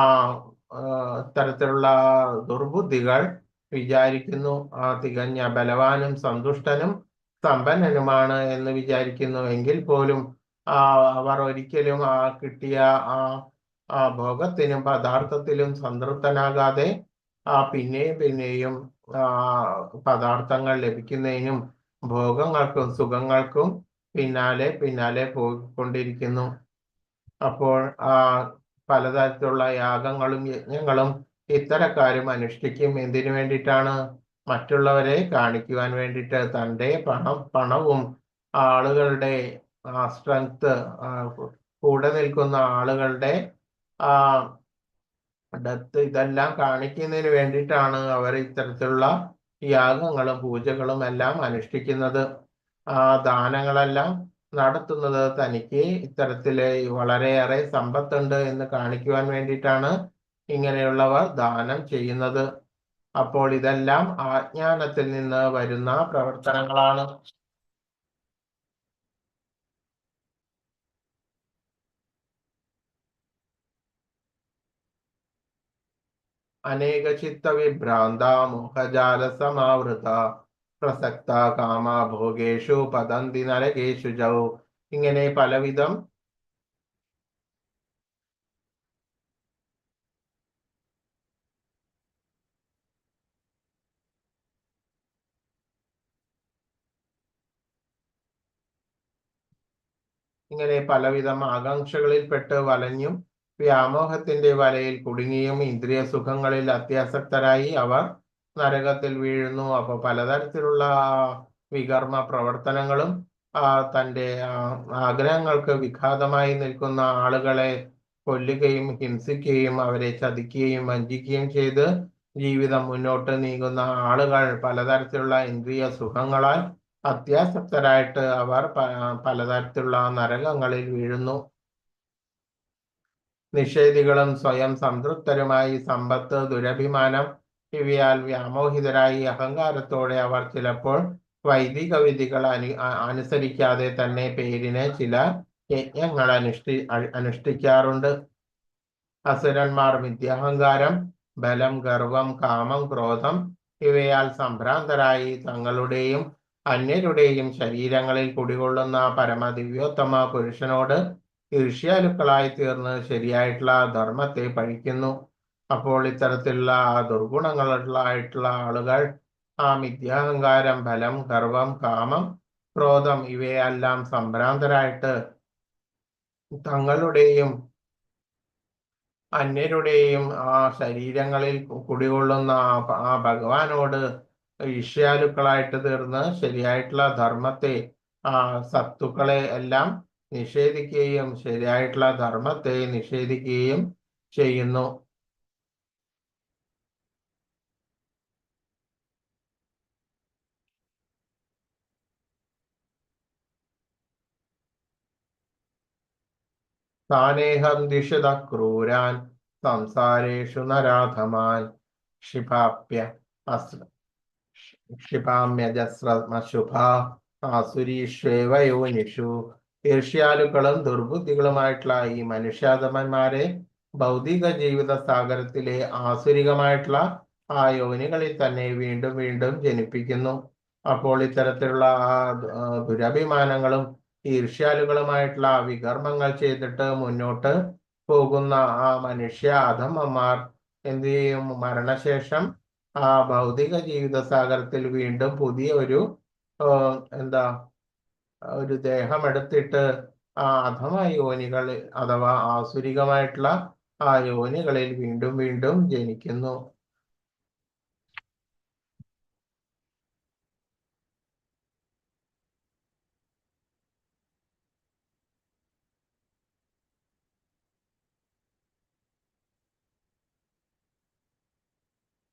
തരത്തിലുള്ള ദുർബുദ്ധികൾ വിചാരിക്കുന്നു. തികഞ്ഞ ബലവാനും സന്തുഷ്ടനും സമ്പന്നനുമാണ് എന്ന് വിചാരിക്കുന്നു. എങ്കിൽ പോലും അവർ ഒരിക്കലും കിട്ടിയ ഭോഗത്തിനും പദാർത്ഥത്തിലും സംതൃപ്തനാകാതെ പിന്നെയും പിന്നെയും പദാർത്ഥങ്ങൾ ലഭിക്കുന്നതിനും ഭോഗങ്ങൾക്കും സുഖങ്ങൾക്കും പിന്നാലെ പിന്നാലെ പോയിക്കൊണ്ടിരിക്കുന്നു. അപ്പോൾ പലതരത്തിലുള്ള യാഗങ്ങളും യജ്ഞങ്ങളും ഇത്തരക്കാരും അനുഷ്ഠിക്കും. എന്തിനു വേണ്ടിയിട്ടാണ്? മറ്റുള്ളവരെ കാണിക്കുവാൻ വേണ്ടിയിട്ട്. തൻ്റെ പണവും ആളുകളുടെ സ്ട്രെങ്ത്, കൂടെ നിൽക്കുന്ന ആളുകളുടെ ഡെത്ത്, ഇതെല്ലാം കാണിക്കുന്നതിന് വേണ്ടിയിട്ടാണ് അവർ ഇത്തരത്തിലുള്ള യാഗങ്ങളും പൂജകളും എല്ലാം അനുഷ്ഠിക്കുന്നത്. ദാനങ്ങളെല്ലാം നടത്തുന്നത് തനിക്ക് ഇത്തരത്തില് വളരെയേറെ സമ്പത്തുണ്ട് എന്ന് കാണിക്കുവാൻ വേണ്ടിയിട്ടാണ് ഇങ്ങനെയുള്ളവർ ദാനം ചെയ്യുന്നത്. അപ്പോൾ ഇതെല്ലാം അജ്ഞാനത്തിൽ നിന്ന് വരുന്ന പ്രവർത്തനങ്ങളാണ്. അനേകചിത്ത വിഭ്രാന്ത മോഹജാല സമാവൃത പ്രസക്ത കാമഭോഗേഷു പതന്തി നരകേഷു ജൗ. ഇങ്ങനെ പലവിധം ആകാംക്ഷകളിൽപ്പെട്ട് വലഞ്ഞും വ്യാമോഹത്തിന്റെ വലയിൽ കുടുങ്ങിയും ഇന്ദ്രിയ സുഖങ്ങളിൽ അത്യാസക്തരായി അവർ നരകത്തിൽ വീഴുന്നു. അപ്പൊ പലതരത്തിലുള്ള വികർമ്മ പ്രവർത്തനങ്ങളും തൻ്റെ ആഗ്രഹങ്ങൾക്ക് വിഘാതമായി നിൽക്കുന്ന ആളുകളെ കൊല്ലുകയും ഹിംസിക്കുകയും അവരെ ചതിക്കുകയും വഞ്ചിക്കുകയും ചെയ്ത് ജീവിതം മുന്നോട്ട് നീങ്ങുന്ന ആളുകൾ പലതരത്തിലുള്ള ഇന്ദ്രിയ സുഖങ്ങളാൽ അത്യാസക്തരായിട്ട് അവർ പലതരത്തിലുള്ള നരകങ്ങളിൽ വീഴുന്നു. നിഷേധികളും സ്വയം സംതൃപ്തരുമായി സമ്പത്ത്, ദുരഭിമാനം ഇവയാൽ വ്യാമോഹിതരായി അഹങ്കാരത്തോടെ അവർ ചിലപ്പോൾ വൈദിക വിധികൾ അനുസരിക്കാതെ തന്നെ പേരിന് ചില യജ്ഞങ്ങൾ അനുഷ്ഠിക്കാറുണ്ട്. അസുരന്മാർ മിഥ്യാഹങ്കാരം, ബലം, ഗർവം, കാമം, ക്രോധം ഇവയാൽ സംഭ്രാന്തരായി തങ്ങളുടെയും അന്യരുടെയും ശരീരങ്ങളിൽ കുടികൊള്ളുന്ന പരമദിവ്യോത്തമ പുരുഷനോട് ഈർഷ്യാലുക്കളായി തീർന്ന് ശരിയായിട്ടുള്ള ധർമ്മത്തെ പഴിക്കുന്നു. അപ്പോൾ ഇത്തരത്തിലുള്ള ദുർഗുണങ്ങളായിട്ടുള്ള ആളുകൾ മിഥ്യാഹങ്കാരം, ബലം, ഗർവം, കാമം, ക്രോധം ഇവയെല്ലാം സംഭ്രാന്തരായിട്ട് തങ്ങളുടെയും അന്യരുടെയും ശരീരങ്ങളിൽ കുടികൊള്ളുന്ന ഭഗവാനോട് ഈർഷ്യാലുക്കളായിട്ട് തീർന്ന് ശരിയായിട്ടുള്ള ധർമ്മത്തെ, സത്തുക്കളെ എല്ലാം നിഷേധിക്കുകയും ശരിയായിട്ടുള്ള ധർമ്മത്തെ നിഷേധിക്കുകയും ചെയ്യുന്നു. താനേഹം ദിശത ക്രൂരാൻ സംസാരേഷു നരാധമാൻ ആസുരീഷ്വേവയോനിഷു. ഈർഷ്യാലുക്കളും ദുർബുദ്ധികളുമായിട്ടുള്ള ഈ മനുഷ്യാധമന്മാരെ ഭൗതിക ജീവിത സാഗരത്തിലെ ആസുരികമായിട്ടുള്ള യോനികളിൽ തന്നെ വീണ്ടും വീണ്ടും ജനിപ്പിക്കുന്നു. അപ്പോൾ ഇത്തരത്തിലുള്ള ദുരഭിമാനങ്ങളും ഈർഷ്യാലുകളുമായിട്ടുള്ള വികർമ്മങ്ങൾ ചെയ്തിട്ട് മുന്നോട്ട് പോകുന്ന മനുഷ്യ അധമന്മാർ എന്ത് ചെയ്യും? മരണശേഷം ഭൗതിക ജീവിത സാഗരത്തിൽ വീണ്ടും പുതിയ ഒരു ഒരു ദേഹമെടുത്തിട്ട് അധമ യോനികൾ അഥവാ ആസുരികമായിട്ടുള്ള യോനികളിൽ വീണ്ടും വീണ്ടും ജനിക്കുന്നു.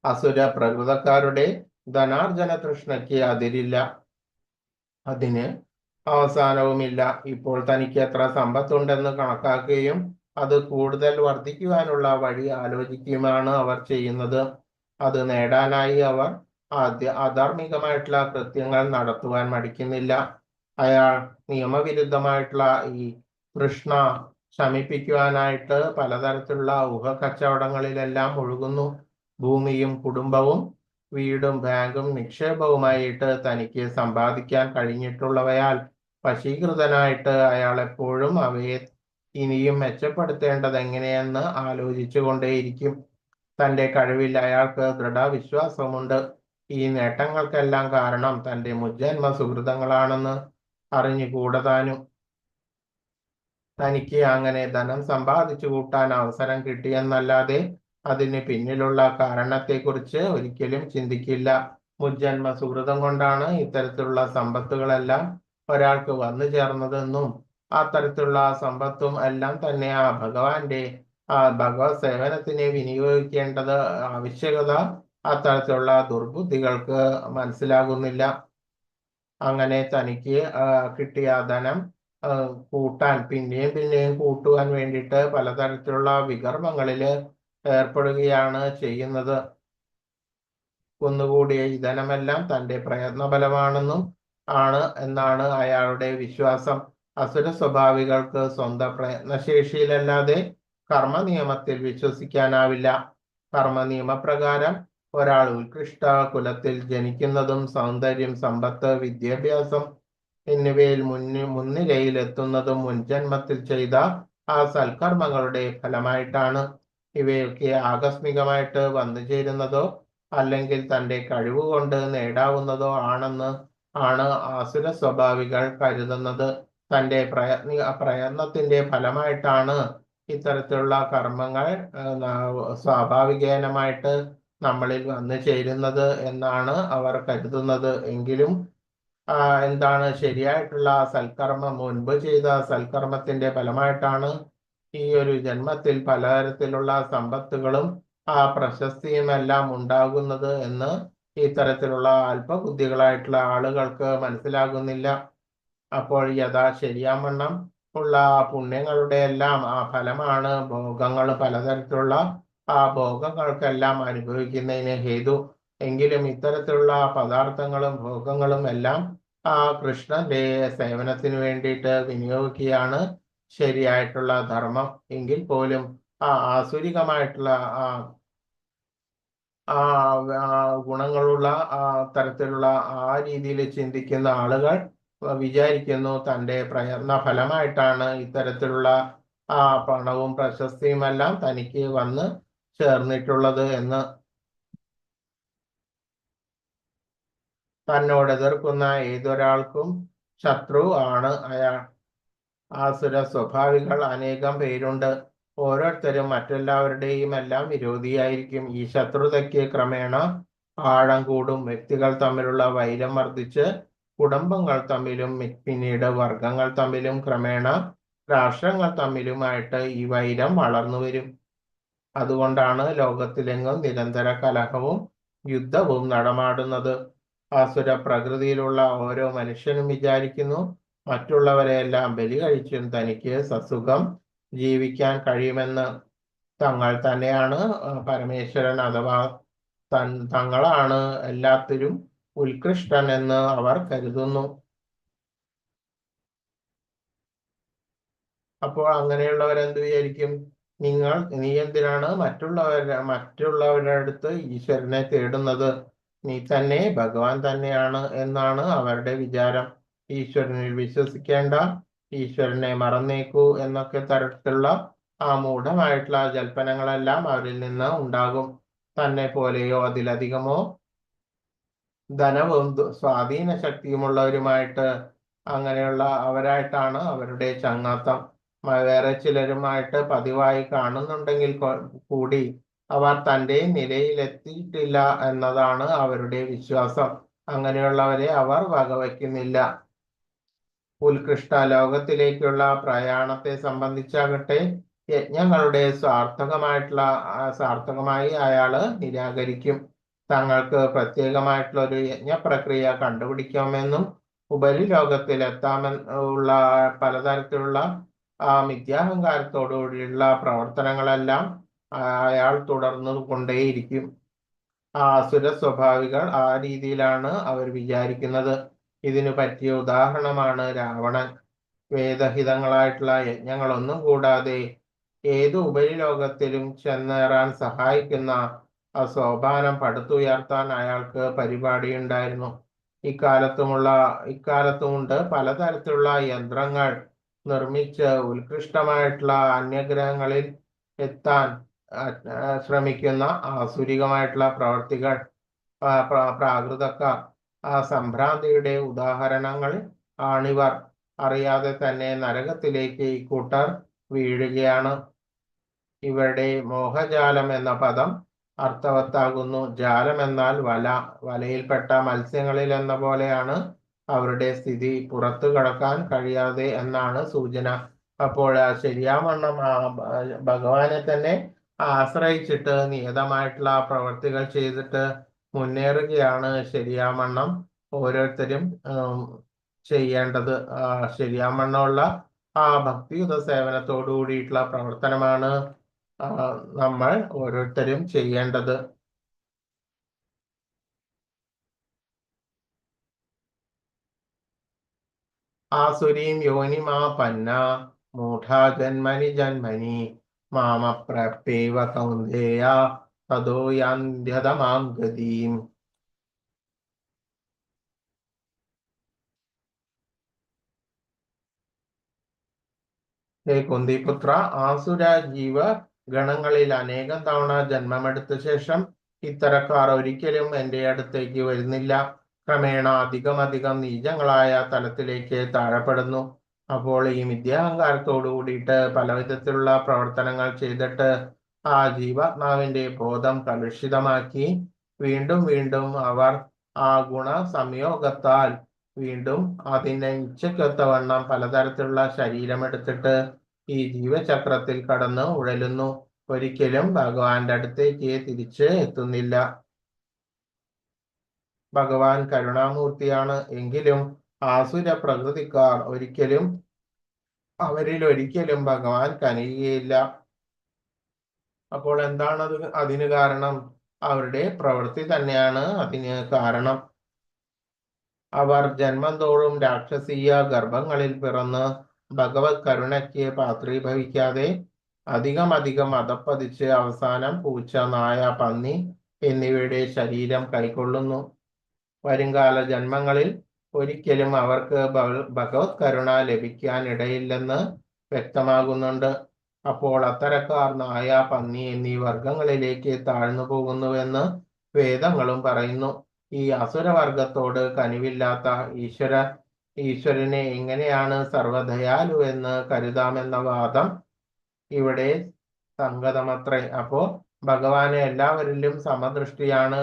അസുര പ്രകൃതക്കാരുടെ ധനാർജന തൃഷ്ണയ്ക്ക് അതിരില്ല. അതിന് അവസാനവുമില്ല. ഇപ്പോൾ തനിക്ക് എത്ര സമ്പത്തുണ്ടെന്ന് കണക്കാക്കുകയും അത് കൂടുതൽ വർദ്ധിക്കുവാനുള്ള വഴി ആലോചിക്കുകയുമാണ് അവർ ചെയ്യുന്നത്. അത് നേടാനായി അവർ അധാർമികമായിട്ടുള്ള കൃത്യങ്ങൾ നടത്തുവാൻ മടിക്കുന്നില്ല. അയാൾ നിയമവിരുദ്ധമായിട്ടുള്ള ഈ തൃഷ്ണ ശമിപ്പിക്കുവാനായിട്ട് പലതരത്തിലുള്ള ഊഹക്കച്ചവടങ്ങളിലെല്ലാം മുഴുകുന്നു. ഭൂമിയും കുടുംബവും വീടും ബാങ്കും നിക്ഷേപവുമായിട്ട് തനിക്ക് സമ്പാദിക്കാൻ കഴിഞ്ഞിട്ടുള്ളവയാൽ വശീകൃതനായിട്ട് അയാൾ എപ്പോഴും അവയെ ഇനിയും മെച്ചപ്പെടുത്തേണ്ടത് എങ്ങനെയെന്ന് ആലോചിച്ചു കൊണ്ടേയിരിക്കും. തന്റെ കഴിവിൽ അയാൾക്ക് ദൃഢവിശ്വാസമുണ്ട്. ഈ നേട്ടങ്ങൾക്കെല്ലാം കാരണം തന്റെ മുജ്ജന്മ സുഹൃതങ്ങളാണെന്ന് അറിഞ്ഞുകൂടതാനും. തനിക്ക് അങ്ങനെ ധനം സമ്പാദിച്ചു കൂട്ടാൻ അവസരം കിട്ടിയെന്നല്ലാതെ അതിന് പിന്നിലുള്ള കാരണത്തെക്കുറിച്ച് ഒരിക്കലും ചിന്തിക്കില്ല. മുജ്ജന്മ സുഹൃതം കൊണ്ടാണ് ഇത്തരത്തിലുള്ള സമ്പത്തുകളെല്ലാം ഒരാൾക്ക് വന്നു ചേർന്നതെന്നും അത്തരത്തിലുള്ള സമ്പത്തും എല്ലാം തന്നെ ഭഗവാന്റെ ഭഗവത് സേവനത്തിന് വിനിയോഗിക്കേണ്ടത് ആവശ്യകത അത്തരത്തിലുള്ള ദുർബുദ്ധികൾക്ക് മനസ്സിലാകുന്നില്ല. അങ്ങനെ തനിക്ക് കിട്ടിയ ധനം കൂട്ടാൻ പിന്നെയും പിന്നെയും കൂട്ടുവാൻ വേണ്ടിയിട്ട് പലതരത്തിലുള്ള വികർമ്മങ്ങളില് ഏർപ്പെടുകയാണ് ചെയ്യുന്നത്. കുന്നുകൂടിയ ഈ ധനമെല്ലാം തന്റെ പ്രയത്നഫലമാണെന്നും എന്നാണ് അയാളുടെ വിശ്വാസം. അസുര സ്വഭാവികൾക്ക് സ്വന്തം പ്രയത്നശേഷിയിലല്ലാതെ കർമ്മ നിയമത്തിൽ വിശ്വസിക്കാനാവില്ല. കർമ്മ നിയമപ്രകാരം ഒരാൾ ഉത്കൃഷ്ട കുലത്തിൽ ജനിക്കുന്നതും സൗന്ദര്യം, സമ്പത്ത്, വിദ്യാഭ്യാസം എന്നിവയിൽ മുൻനിരയിലെത്തുന്നതും മുൻജന്മത്തിൽ ചെയ്ത ആ സൽക്കർമ്മങ്ങളുടെ ഫലമായിട്ടാണ്. ഇവയൊക്കെ ആകസ്മികമായിട്ട് വന്നു ചേരുന്നതോ അല്ലെങ്കിൽ തന്റെ കഴിവുകൊണ്ട് നേടാവുന്നതോ ആണ് ആസുര സ്വഭാവികൾ കരുതുന്നത്. തന്റെ പ്രയത്നത്തിന്റെ ഫലമായിട്ടാണ് ഇത്തരത്തിലുള്ള കർമ്മങ്ങൾ സ്വാഭാവികേനമായിട്ട് നമ്മളിൽ വന്നു ചേരുന്നത് എന്നാണ് അവർ കരുതുന്നത്. എങ്കിലും എന്താണ് ശരിയായിട്ടുള്ള സൽക്കർമ്മം, മുൻപ് ചെയ്ത സൽക്കർമ്മത്തിന്റെ ഫലമായിട്ടാണ് ഈ ഒരു ജന്മത്തിൽ പലതരത്തിലുള്ള സമ്പത്തുകളും പ്രശസ്തിയും എല്ലാം ഉണ്ടാകുന്നത് എന്ന് ഇത്തരത്തിലുള്ള അല്പബുദ്ധികളായിട്ടുള്ള ആളുകൾക്ക് മനസ്സിലാകുന്നില്ല. അപ്പോൾ ശരിയാവണ്ണം ഉള്ള പുണ്യങ്ങളുടെ എല്ലാം ഫലമാണ് ഭോഗങ്ങൾ, പലതരത്തിലുള്ള ഭോഗങ്ങൾക്കെല്ലാം അനുഭവിക്കുന്നതിന് ഹേതു. എങ്കിലും ഇത്തരത്തിലുള്ള പദാർത്ഥങ്ങളും ഭോഗങ്ങളും എല്ലാം കൃഷ്ണന്റെ സേവനത്തിന് വേണ്ടിയിട്ട് വിനിയോഗിക്കുകയാണ് ശരിയായിട്ടുള്ള ധർമ്മം. എങ്കിൽ പോലും ആസുരികമായിട്ടുള്ള ഗുണങ്ങളുള്ള തരത്തിലുള്ള രീതിയിൽ ചിന്തിക്കുന്ന ആളുകൾ വിചാരിക്കുന്നു തന്റെ പ്രയത്ന ഫലമായിട്ടാണ് ഇത്തരത്തിലുള്ള പണവും പ്രശസ്തിയും എല്ലാം തനിക്ക് വന്ന് ചേർന്നിട്ടുള്ളത് എന്ന്. തന്നോട് എതിർക്കുന്ന ഏതൊരാൾക്കും ശത്രു ആണ് അയാൾ. ആസുര സ്വഭാവികൾ അനേകം പേരുണ്ട്. ഓരോരുത്തരും മറ്റെല്ലാവരുടെയും എല്ലാം വിരോധിയായിരിക്കും. ഈ ശത്രുതയ്ക്ക് ക്രമേണ ആഴം കൂടും. വ്യക്തികൾ തമ്മിലുള്ള വൈരം വർദ്ധിച്ച് കുടുംബങ്ങൾ തമ്മിലും പിന്നീട് വർഗങ്ങൾ തമ്മിലും ക്രമേണ രാഷ്ട്രങ്ങൾ തമ്മിലുമായിട്ട് ഈ വൈരം വളർന്നു വരും. അതുകൊണ്ടാണ് ലോകത്തിലെങ്ങും നിരന്തര കലഹവും യുദ്ധവും നടമാടുന്നത്. ആസുര പ്രകൃതിയിലുള്ള ഓരോ മനുഷ്യനും വിചാരിക്കുന്നു മറ്റുള്ളവരെയെല്ലാം ബലി കഴിച്ചും തനിക്ക് സസുഖം ജീവിക്കാൻ കഴിയുമെന്ന്. തങ്ങൾ തന്നെയാണ് പരമേശ്വരൻ അഥവാ തങ്ങളാണ് എല്ലാത്തിലും ഉത്കൃഷ്ടൻ എന്ന് അവർ കരുതുന്നു. അപ്പോൾ അങ്ങനെയുള്ളവരെന്ത് വിചാരിക്കും? നീ എന്തിനാണ് മറ്റുള്ളവരുടെ അടുത്ത് ഈശ്വരനെ തേടുന്നത്? നീ തന്നെ ഭഗവാൻ തന്നെയാണ് എന്നാണ് അവരുടെ വിചാരം. ഈശ്വരനിൽ വിശ്വസിക്കേണ്ട, ഈശ്വരനെ മറന്നേക്കൂ എന്നൊക്കെ തരത്തിലുള്ള മൂഢമായിട്ടുള്ള ജൽപ്പനങ്ങളെല്ലാം അവരിൽ നിന്ന് ഉണ്ടാകും. തന്നെ പോലെയോ അതിലധികമോ ധനവും സ്വാധീന ശക്തിയുമുള്ളവരുമായിട്ട് അങ്ങനെയുള്ള അവരായിട്ടാണ് അവരുടെ ചങ്ങാത്തം. വേറെ ചിലരുമായിട്ട് പതിവായി കാണുന്നുണ്ടെങ്കിൽ കൂടി അവർ തന്റെ നിലയിലെത്തിയിട്ടില്ല എന്നതാണ് അവരുടെ വിശ്വാസം. അങ്ങനെയുള്ളവരെ അവർ വകവയ്ക്കുന്നില്ല. ഉത്കൃഷ്ട ലോകത്തിലേക്കുള്ള പ്രയാണത്തെ സംബന്ധിച്ചാകട്ടെ യജ്ഞങ്ങളുടെ സാർത്ഥകമായി അയാള് നിരാകരിക്കും. തങ്ങൾക്ക് പ്രത്യേകമായിട്ടുള്ള ഒരു യജ്ഞപ്രക്രിയ കണ്ടുപിടിക്കാമെന്നും ഉപരിലോകത്തിൽ എത്താമെന്നുള്ള പലതരത്തിലുള്ള മിഥ്യാഹങ്കാരത്തോടുകൂടിയുള്ള പ്രവർത്തനങ്ങളെല്ലാം അയാൾ തുടർന്നു കൊണ്ടേയിരിക്കും. അസുര സ്വഭാവികൾ ആ രീതിയിലാണ് അവർ വിചാരിക്കുന്നത്. ഇതിനു പറ്റിയ ഉദാഹരണമാണ് രാവണൻ. വേദഹിതങ്ങളായിട്ടുള്ള യജ്ഞങ്ങളൊന്നും കൂടാതെ ഏതു ഉപരിലോകത്തിലും ചെന്നേറാൻ സഹായിക്കുന്ന സോപാനം പടുത്തുയർത്താൻ അയാൾക്ക് പരിപാടിയുണ്ടായിരുന്നു. ഇക്കാലത്തുമുണ്ട് പലതരത്തിലുള്ള യന്ത്രങ്ങൾ നിർമ്മിച്ച് ഉത്കൃഷ്ടമായിട്ടുള്ള അന്യഗ്രഹങ്ങളിൽ എത്താൻ ശ്രമിക്കുന്ന ആസുരികമായിട്ടുള്ള പ്രവർത്തികൾ പ്രാകൃതക്കാർ. സംഭ്രാന്തിയുടെ ഉദാഹരണങ്ങൾ ആണിവർ. അറിയാതെ തന്നെ നരകത്തിലേക്ക് ഇക്കൂട്ടർ വീഴുകയാണ്. ഇവരുടെ മോഹജാലം എന്ന പദം അർത്ഥവത്താകുന്നു. ജാലം എന്നാൽ വല. വലയിൽപ്പെട്ട മത്സ്യങ്ങളിൽ എന്ന പോലെയാണ് അവരുടെ സ്ഥിതി. പുറത്തു കടക്കാൻ കഴിയാതെ എന്നാണ് സൂചന. അപ്പോൾ ശരിയാവണ്ണം ഭഗവാനെ തന്നെ ആശ്രയിച്ചിട്ട് നിയതമായിട്ടുള്ള പ്രവർത്തികൾ ചെയ്തിട്ട് മുന്നേറുകയാണ് ശരിയാവണ്ണം ഓരോരുത്തരും ചെയ്യേണ്ടത്. ശരിയാവണ്ണമുള്ള ഭക്തിയുത സേവനത്തോടു കൂടിയിട്ടുള്ള പ്രവർത്തനമാണ് നമ്മൾ ഓരോരുത്തരും ചെയ്യേണ്ടത്. ആസുരീം യോനിമാപന്ന മൂഢാ ജന്മനി ജന്മനി മാമപ്രാപ്തേവ കൗന്ദേയ തതോ യാന്ത്യതമാം ഗതിം. ഹേ കുന്തിപുത്ര, ആസുര ജീവ ഗണങ്ങളിൽ അനേകം തവണ ജന്മമെടുത്ത ശേഷം ഇത്തരക്കാർ ഒരിക്കലും എൻ്റെ അടുത്തേക്ക് വരുന്നില്ല. ക്രമേണ അധികം നീചങ്ങളായ തലത്തിലേക്ക് താഴപ്പെടുന്നു. അപ്പോൾ ഈ മിഥ്യാഹങ്കാരത്തോടു കൂടിയിട്ട് പലവിധത്തിലുള്ള പ്രവർത്തനങ്ങൾ ചെയ്തിട്ട് ആ ജീവാത്മാവിന്റെ ബോധം കലുഷിതമാക്കി വീണ്ടും അവർ ആ ഗുണസംയോഗത്താൽ വീണ്ടും അതിനെ ഇച്ഛയ്ക്കൊത്തവണ്ണം പലതരത്തിലുള്ള ശരീരമെടുത്തിട്ട് ഈ ജീവചക്രത്തിൽ കടന്ന് ഉഴലുന്നു. ഒരിക്കലും ഭഗവാന്റെ അടുത്തേക്ക് തിരിച്ച് എത്തുന്നില്ല. ഭഗവാൻ കരുണാമൂർത്തിയാണ്. എങ്കിലും ആസുര പ്രകൃതിക്കാർ അവരിൽ ഒരിക്കലും ഭഗവാൻ കനിയുകയില്ല. അപ്പോൾ എന്താണ് അതിന് കാരണം? അവരുടെ പ്രവൃത്തി തന്നെയാണ് അതിന് കാരണം. അവർ ജന്മം തോറും രാക്ഷസീയ ഗർഭങ്ങളിൽ പിറന്ന് ഭഗവത് കരുണയ്ക്ക് പാത്രീഭവിക്കാതെ അധികം അധപ്പതിച്ച് അവസാനം പൂച്ച, നായ, പന്നി എന്നിവയുടെ ശരീരം കൈക്കൊള്ളുന്നു. വരുംകാല ജന്മങ്ങളിൽ ഒരിക്കലും അവർക്ക് ഭഗവത് കരുണ ലഭിക്കാനിടയില്ലെന്ന് വ്യക്തമാകുന്നുണ്ട്. അപ്പോൾ അത്തരക്കാർ നായ, പന്നി എന്നീ വർഗങ്ങളിലേക്ക് താഴ്ന്നു പോകുന്നുവെന്ന് വേദങ്ങളും പറയുന്നു. ഈ അസുരവർഗത്തോട് കനിവില്ലാത്ത ഈശ്വരനെ എങ്ങനെയാണ് സർവദയാലു എന്ന് കരുതാമെന്ന വാദം ഇവിടെ സംഗതമത്രേ. അപ്പോ ഭഗവാന് എല്ലാവരിലും സമദൃഷ്ടിയാണ്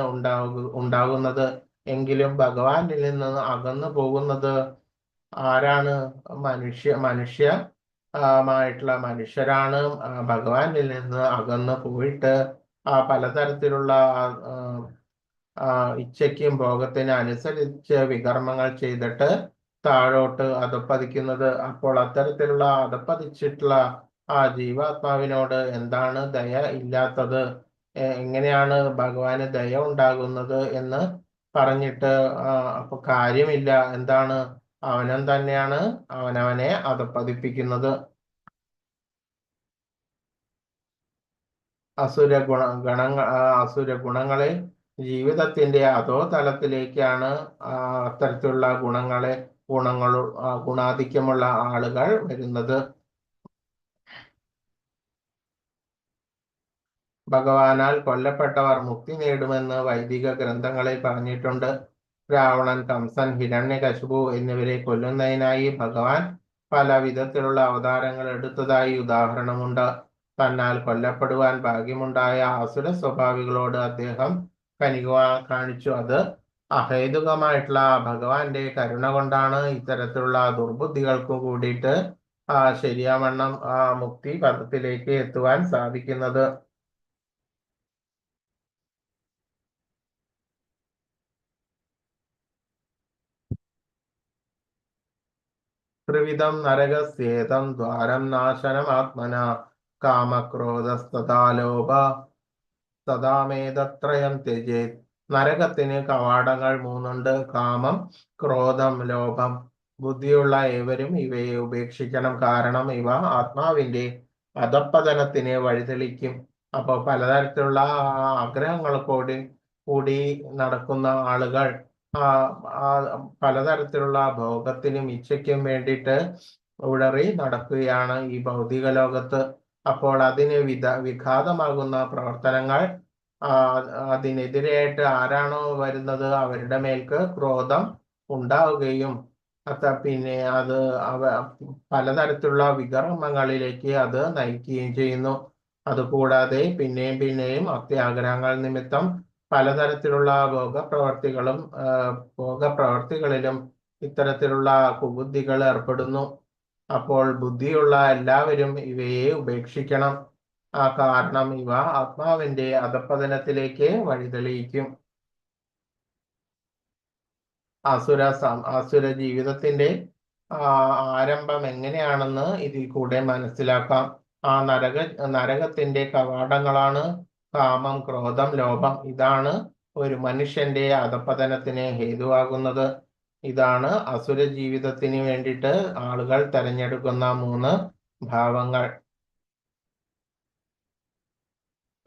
ഉണ്ടാകുന്നത്. എങ്കിലും ഭഗവാനിൽ നിന്ന് അകന്നു പോകുന്നത് ആരാണ്? മനുഷ്യരാണ്. ഭഗവാനിൽ നിന്ന് അകന്നു പോയിട്ട് പലതരത്തിലുള്ള ഇച്ഛയ്ക്കും ഭോഗത്തിന് അനുസരിച്ച് വികർമ്മങ്ങൾ ചെയ്തിട്ട് താഴോട്ട് അധപ്പതിക്കുന്നത്. അപ്പോൾ അത്തരത്തിലുള്ള അധപ്പതിച്ചിട്ടുള്ള ആ ജീവാത്മാവിനോട് എന്താണ് ദയ ഇല്ലാത്തത്? എങ്ങനെയാണ് ഭഗവാന് ദയ ഉണ്ടാകുന്നത് എന്ന് പറഞ്ഞിട്ട് അപ്പൊ കാര്യമില്ല. എന്താണ്? അവനവൻ തന്നെയാണ് അവനവനെ അധപ്പതിപ്പിക്കുന്നത്. അസുര ഗുണങ്ങളെ ജീവിതത്തിന്റെ അധോ തലത്തിലേക്കാണ് അത്തരത്തിലുള്ള ഗുണാധിക്യമുള്ള ആളുകൾ വരുന്നത്. ഭഗവാനാൽ കൊല്ലപ്പെട്ടവർ മുക്തി നേടുമെന്ന് വൈദിക ഗ്രന്ഥങ്ങളിൽ പറഞ്ഞിട്ടുണ്ട്. രാവണൻ, കംസൻ, ഹിരണ്യകശിപു എന്നിവരെ കൊല്ലുന്നതിനായി ഭഗവാൻ പല വിധത്തിലുള്ള അവതാരങ്ങൾ എടുത്തതായി ഉദാഹരണമുണ്ട്. തന്നാൽ കൊല്ലപ്പെടുവാൻ ഭാഗ്യമുണ്ടായ അസുര സ്വഭാവികളോട് അദ്ദേഹം കനിക കാണിച്ചു. അത് അഹേതുകമായിട്ടുള്ള ഭഗവാന്റെ കരുണ കൊണ്ടാണ് ഇത്തരത്തിലുള്ള ദുർബുദ്ധികൾക്കും കൂടിയിട്ട് ശരിയാവണ്ണം മുക്തി പദത്തിലേക്ക് എത്തുവാൻ സാധിക്കുന്നത്. ത്രിവിധം നരകസ്യേതം ദ്വാരം നാശനമാത്മന കാമക്രോധസ്തഥാ ലോഭ സദാമേതത്രയം ത്യജേത്. നരകത്തിന് കവാടങ്ങൾ മൂന്നുണ്ട്: കാമം, ക്രോധം, ലോഭം. ബുദ്ധിയുള്ള ഏവരും ഇവയെ ഉപേക്ഷിക്കണം, കാരണം ഇവ ആത്മാവിന്റെ അധപ്പതനത്തിന് വഴിതെളിക്കും. അപ്പൊ പലതരത്തിലുള്ള ആഗ്രഹങ്ങൾ കൂടി നടക്കുന്ന ആളുകൾ ആ ആ പലതരത്തിലുള്ള ഭോഗത്തിനും ഇച്ഛയ്ക്കും വേണ്ടിയിട്ട് ഉഴറി നടക്കുകയാണ് ഈ ഭൗതിക ലോകത്ത്. അപ്പോൾ അതിന് വിഘാതമാകുന്ന പ്രവർത്തനങ്ങൾ, ആ അതിനെതിരെയായിട്ട് ആരാണോ വരുന്നത് അവരുടെ മേൽക്ക് ക്രോധം ഉണ്ടാവുകയും പിന്നെ അത് പലതരത്തിലുള്ള വികർമ്മങ്ങളിലേക്ക് അത് നയിക്കുകയും ചെയ്യുന്നു. അതുകൂടാതെ പിന്നെയും പിന്നെയും അത്യാഗ്രഹങ്ങൾ നിമിത്തം പലതരത്തിലുള്ള ഭോഗപ്രവർത്തികളിലും ഇത്തരത്തിലുള്ള കുബുദ്ധികൾ ഏർപ്പെടുന്നു. അപ്പോൾ ബുദ്ധിയുള്ള എല്ലാവരും ഇവയെ ഉപേക്ഷിക്കണം, കാരണം ഇവ ആത്മാവിന്റെ അധപ്പതനത്തിലേക്ക് വഴിതെളിയിക്കും. അസുര ജീവിതത്തിന്റെ ആരംഭം എങ്ങനെയാണെന്ന് ഇതിൽ കൂടെ മനസ്സിലാക്കാം. ആ നരകത്തിന്റെ കവാടങ്ങളാണ് കാമം, ക്രോധം, ലോഭം. ഇതാണ് ഒരു മനുഷ്യന്റെ അധപ്പതനത്തിന് ഹേതുവാകുന്നത്. ഇതാണ് അസുര ജീവിതത്തിന് വേണ്ടിയിട്ട് ആളുകൾ തെരഞ്ഞെടുക്കുന്ന 3 ഭാവങ്ങൾ.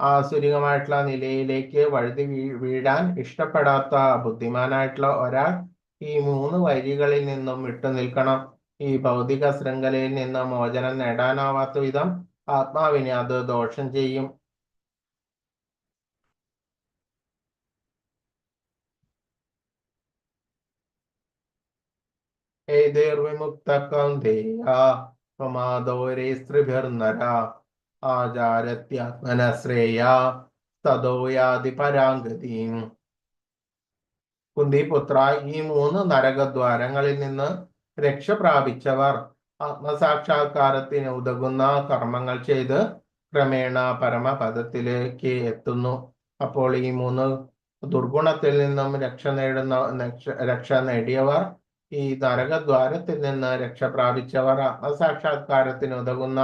ആസുരികമായിട്ടുള്ള നിലയിലേക്ക് വഴുതി വീഴാൻ ഇഷ്ടപ്പെടാത്ത ബുദ്ധിമാനായിട്ടുള്ള ഒരാൾ ഈ 3 വഴികളിൽ നിന്നും വിട്ടുനിൽക്കണം. ഈ ഭൗതിക ശൃംഖലയിൽ നിന്ന് മോചനം നേടാനാവാത്ത വിധം ആത്മാവിന് അത് ദോഷം ചെയ്യും. ഏതേർവിമുക്ത കൗന്ദേയ പ്രമാദോരേ സ്ത്രീഭിർനര ആചാരത്യാത്മനശ്രേയ തതോ യാതി പരാംഗതിം. കുന്തിപുത്ര, ഈ 3 നരകദ്വാരങ്ങളിൽ നിന്ന് രക്ഷ പ്രാപിച്ചവർ ആത്മസാക്ഷാത്കാരത്തിന് ഉതകുന്ന കർമ്മങ്ങൾ ചെയ്ത് ക്രമേണ പരമപദത്തിലേക്ക് എത്തുന്നു. അപ്പോൾ ഈ 3 ദുർഗുണത്തിൽ നിന്നും രക്ഷ നേടിയവർ, ഈ നരകദ്വാരത്തിൽ നിന്ന് രക്ഷ പ്രാപിച്ചവർ ആത്മസാക്ഷാത്കാരത്തിന് ഉതകുന്ന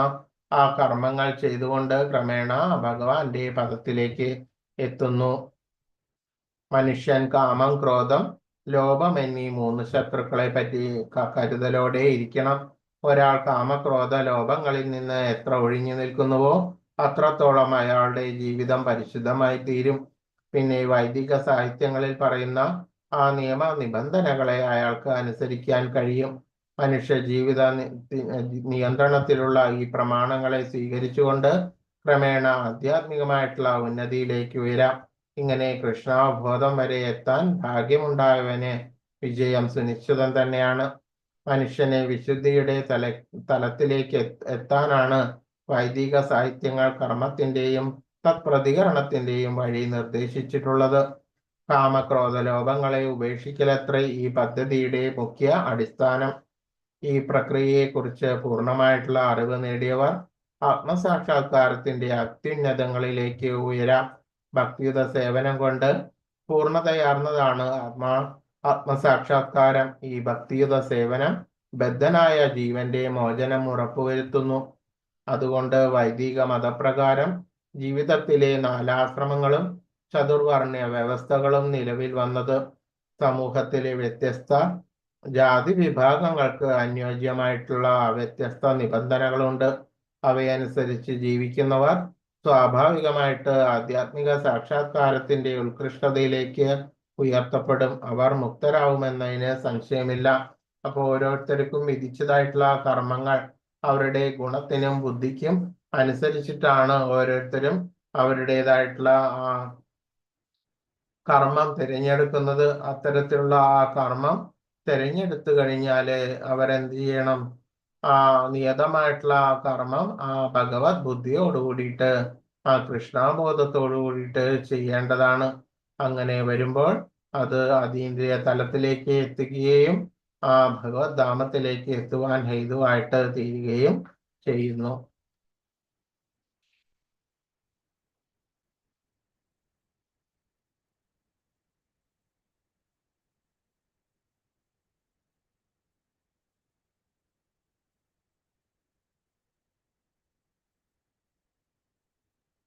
ആ കർമ്മങ്ങൾ ചെയ്തുകൊണ്ട് ക്രമേണ ഭഗവാന്റെ പദത്തിലേക്ക് എത്തുന്നു. മനുഷ്യൻ കാമം, ക്രോധം, ലോഭം എന്നീ 3 ശത്രുക്കളെ പറ്റി കരുതലോടെ ഇരിക്കണം. ഒരാൾ കാമക്രോധ ലോഭങ്ങളിൽ നിന്ന് എത്ര ഒഴിഞ്ഞു നിൽക്കുന്നുവോ അത്രത്തോളം അയാളുടെ ജീവിതം പരിശുദ്ധമായി തീരും. പിന്നെ വൈദിക സാഹിത്യങ്ങളിൽ പറയുന്ന ആ നിയമ നിബന്ധനകളെ അയാൾക്ക് അനുസരിക്കാൻ കഴിയും. മനുഷ്യ ജീവിത നിയന്ത്രണത്തിലുള്ള ഈ പ്രമാണങ്ങളെ സ്വീകരിച്ചുകൊണ്ട് ക്രമേണ ആധ്യാത്മികമായിട്ടുള്ള ഉന്നതിയിലേക്ക് ഉയരാം. ഇങ്ങനെ കൃഷ്ണാവബോധം വരെ എത്താൻ ഭാഗ്യമുണ്ടായവന് വിജയം സുനിശ്ചിതം തന്നെയാണ്. മനുഷ്യനെ വിശുദ്ധിയുടെ തലത്തിലേക്ക് എത്താനാണ് വൈദിക സാഹിത്യങ്ങൾ കർമ്മത്തിന്റെയും തത്പ്രതികരണത്തിന്റെയും വഴി നിർദ്ദേശിച്ചിട്ടുള്ളത്. കാമക്രോധ ലോഭങ്ങളെ ഉപേക്ഷിക്കലത്രേ ഈ പദ്ധതിയുടെ മുഖ്യ അടിസ്ഥാനം. ഈ പ്രക്രിയയെക്കുറിച്ച് പൂർണ്ണമായിട്ടുള്ള അറിവ് നേടിയവർ ആത്മസാക്ഷാത്കാരത്തിന്റെ അത്യുന്നതങ്ങളിലേക്ക് ഉയരാം. ഭക്തിയുത സേവനം കൊണ്ട് പൂർണ്ണതയാർന്നതാണ് ആത്മസാക്ഷാത്കാരം. ഈ ഭക്തിയുത സേവനം ബദ്ധനായ ജീവന്റെ മോചനം ഉറപ്പുവരുത്തുന്നു. അതുകൊണ്ട് വൈദിക മതപ്രകാരം ജീവിതത്തിലെ 4 ആശ്രമങ്ങളും ചതുർവർണ്ണ വ്യവസ്ഥകളും നിലവിൽ വന്നത്. സമൂഹത്തിലെ വ്യത്യസ്ത ജാതി വിഭാഗങ്ങൾക്ക് അനുയോജ്യമായിട്ടുള്ള വ്യത്യസ്ത നിബന്ധനകളുണ്ട്. അവയനുസരിച്ച് ജീവിക്കുന്നവർ സ്വാഭാവികമായിട്ട് ആധ്യാത്മിക സാക്ഷാത്കാരത്തിന്റെ ഉത്കൃഷ്ടതയിലേക്ക് ഉയർത്തപ്പെടും. അവർ മുക്തരാകുമെന്നതിന് സംശയമില്ല. അപ്പോൾ ഓരോരുത്തർക്കും വിധിച്ചതായിട്ടുള്ള കർമ്മങ്ങൾ അവരുടെ ഗുണത്തിനും ബുദ്ധിക്കും അനുസരിച്ചിട്ടാണ് ഓരോരുത്തരും അവരുടേതായിട്ടുള്ള കർമ്മം തിരഞ്ഞെടുക്കുന്നത്. അത്തരത്തിലുള്ള ആ കർമ്മം തിരഞ്ഞെടുത്തു കഴിഞ്ഞാല് അവരെന്ത് ചെയ്യണം? നിയതമായിട്ടുള്ള ആ കർമ്മം ഭഗവത് ബുദ്ധിയോട് കൂടിയിട്ട് കൃഷ്ണാബോധത്തോടു കൂടിയിട്ട് ചെയ്യേണ്ടതാണ്. അങ്ങനെ വരുമ്പോൾ അത് അതീന്ദ്രിയ തലത്തിലേക്ക് എത്തുകയും ഭഗവത് ധാമത്തിലേക്ക് എത്തുവാൻ ഹേതുവായിട്ട് തീരുകയും ചെയ്യുന്നു.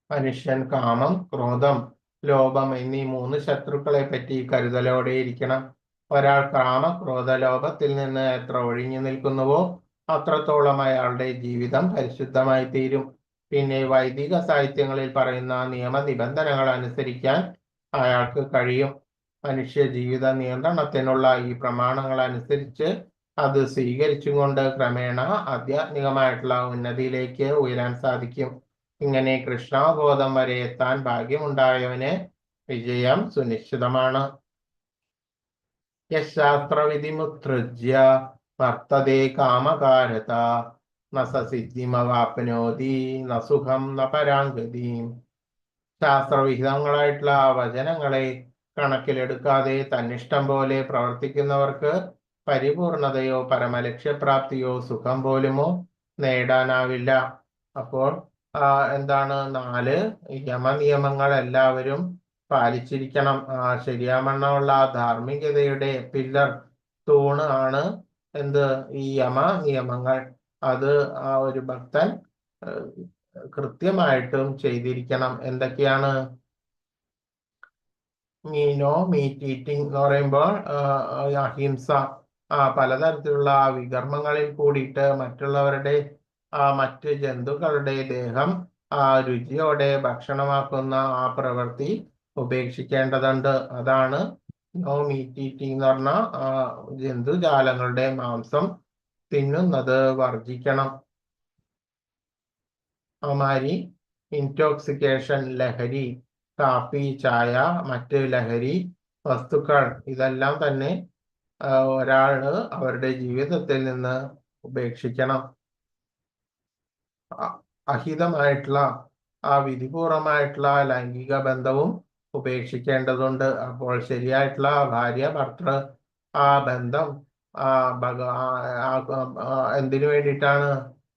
മനുഷ്യൻ കാമം, ക്രോധം, ലോഭം എന്നീ 3 ശത്രുക്കളെ പറ്റി കരുതലോടെ ഇരിക്കണം. ഒരാൾ കാമ, ക്രോധ, ലോഭത്തിൽ നിന്ന് എത്ര ഒഴിഞ്ഞു നിൽക്കുന്നുവോ അത്രത്തോളം അയാളുടെ ജീവിതം പരിശുദ്ധമായി തീരും. പിന്നെ വൈദിക സാഹിത്യങ്ങളിൽ പറയുന്ന നിയമനിബന്ധനകൾ അനുസരിക്കാൻ അയാൾക്ക് കഴിയും. മനുഷ്യ ജീവിത നിയന്ത്രണത്തിനുള്ള ഈ പ്രമാണങ്ങൾ അനുസരിച്ച് അത് സ്വീകരിച്ചുകൊണ്ട് ക്രമേണ ആധ്യാത്മികമായിട്ടുള്ള ഉന്നതിയിലേക്ക് ഉയരാൻ സാധിക്കും. ഇങ്ങനെ കൃഷ്ണാവബോധം വരെ എത്താൻ ഭാഗ്യമുണ്ടായവന് വിജയം സുനിശ്ചിതമാണ്. യശാസ്ത്രവിധിമുത്സൃജ്യ വർത്തതേ കാമകാരത ന സ സിദ്ധിമവാപ്നോതി ന സുഖം ന പരാംഗതിം. ശാസ്ത്രവിഹിതങ്ങളായിട്ടുള്ള വചനങ്ങളെ കണക്കിലെടുക്കാതെ തന്നിഷ്ടം പോലെ പ്രവർത്തിക്കുന്നവർക്ക് പരിപൂർണതയോ പരമലക്ഷ്യപ്രാപ്തിയോ സുഖം പോലുമോ നേടാനാവില്ല. അപ്പോൾ എന്താണ് 4 യമനിയമങ്ങൾ എല്ലാവരും പാലിച്ചിരിക്കണം. ശരിയാമണ്ണമുള്ള ധാർമ്മികതയുടെ പില്ലർ, തൂണ് ആണ് എന്ത് ഈ യമ നിയമങ്ങൾ. അത് ഒരു ഭക്തൻ കൃത്യമായിട്ടും ചെയ്തിരിക്കണം. എന്തൊക്കെയാണ്? മീനോ മീറ്റ് ഈറ്റിംഗ് എന്ന് പറയുമ്പോൾ അഹിംസ, പലതരത്തിലുള്ള വികർമ്മങ്ങളിൽ കൂടിയിട്ട് മറ്റുള്ളവരുടെ മറ്റ് ജന്തുക്കളുടെ ദേഹം രുചിയോടെ ഭക്ഷണമാക്കുന്ന ആ പ്രവൃത്തി ഉപേക്ഷിക്കേണ്ടതുണ്ട്. അതാണ് നോ മീറ്റ് ഈറ്റിംഗ് എന്ന് പറഞ്ഞ ജന്തുജാലങ്ങളുടെ മാംസം തിന്നുന്നത് വർജിക്കണം. അമാരി ഇൻടോക്സിക്കേഷൻ, ലഹരി, കാപ്പി, ചായ, മറ്റ് ലഹരി വസ്തുക്കൾ ഇതെല്ലാം തന്നെ ഒരാള് അവരുടെ ജീവിതത്തിൽ നിന്ന് ഉപേക്ഷിക്കണം. അഹിതമായിട്ടുള്ള വിധിപൂർവമായിട്ടുള്ള ലൈംഗിക ബന്ധവും ഉപേക്ഷിക്കേണ്ടതുണ്ട്. അപ്പോൾ ശരിയായിട്ടുള്ള ഭാര്യ ഭർത്തൃ ബന്ധം എന്തിനു വേണ്ടിയിട്ടാണ്?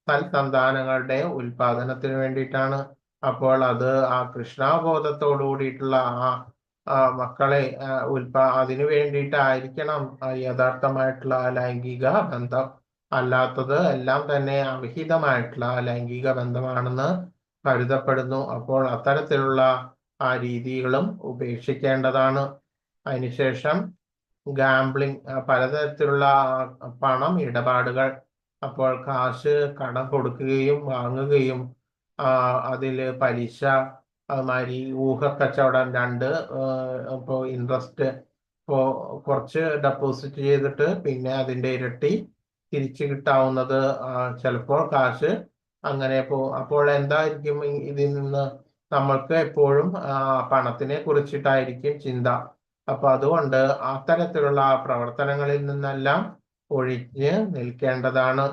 സൽസന്താനങ്ങളുടെ ഉൽപാദനത്തിന് വേണ്ടിയിട്ടാണ്. അപ്പോൾ അത് കൃഷ്ണാബോധത്തോടു കൂടിയിട്ടുള്ള മക്കളെ അതിനു വേണ്ടിയിട്ടായിരിക്കണം യഥാർത്ഥമായിട്ടുള്ള ലൈംഗിക ബന്ധം. അല്ലാത്തത് എല്ലാം തന്നെ അവിഹിതമായിട്ടുള്ള ലൈംഗിക ബന്ധമാണെന്ന് കരുതപ്പെടുന്നു. അപ്പോൾ അത്തരത്തിലുള്ള രീതികളും ഉപേക്ഷിക്കേണ്ടതാണ്. അതിനുശേഷം ഗാംബ്ലിംഗ്, പലതരത്തിലുള്ള പണം ഇടപാടുകൾ. അപ്പോൾ കാശ് കടം കൊടുക്കുകയും വാങ്ങുകയും അതില് പലിശ, അതുമാതിരി ഊഹക്കച്ചവടം, 2 ഇപ്പോൾ ഇൻട്രസ്റ്റ്, ഇപ്പോൾ കുറച്ച് ഡെപ്പോസിറ്റ് ചെയ്തിട്ട് പിന്നെ അതിൻ്റെ ഇരട്ടി തിരിച്ചു കിട്ടാവുന്നത് ചിലപ്പോൾ കാശ് അങ്ങനെ അപ്പോൾ എന്തായിരിക്കും ഇതിൽ നിന്ന് നമ്മൾക്ക് എപ്പോഴും പണത്തിനെ കുറിച്ചിട്ടായിരിക്കും ചിന്ത. അപ്പൊ അതുകൊണ്ട് അത്തരത്തിലുള്ള പ്രവർത്തനങ്ങളിൽ നിന്നെല്ലാം ഒഴിഞ്ഞ് നിൽക്കേണ്ടതാണ്.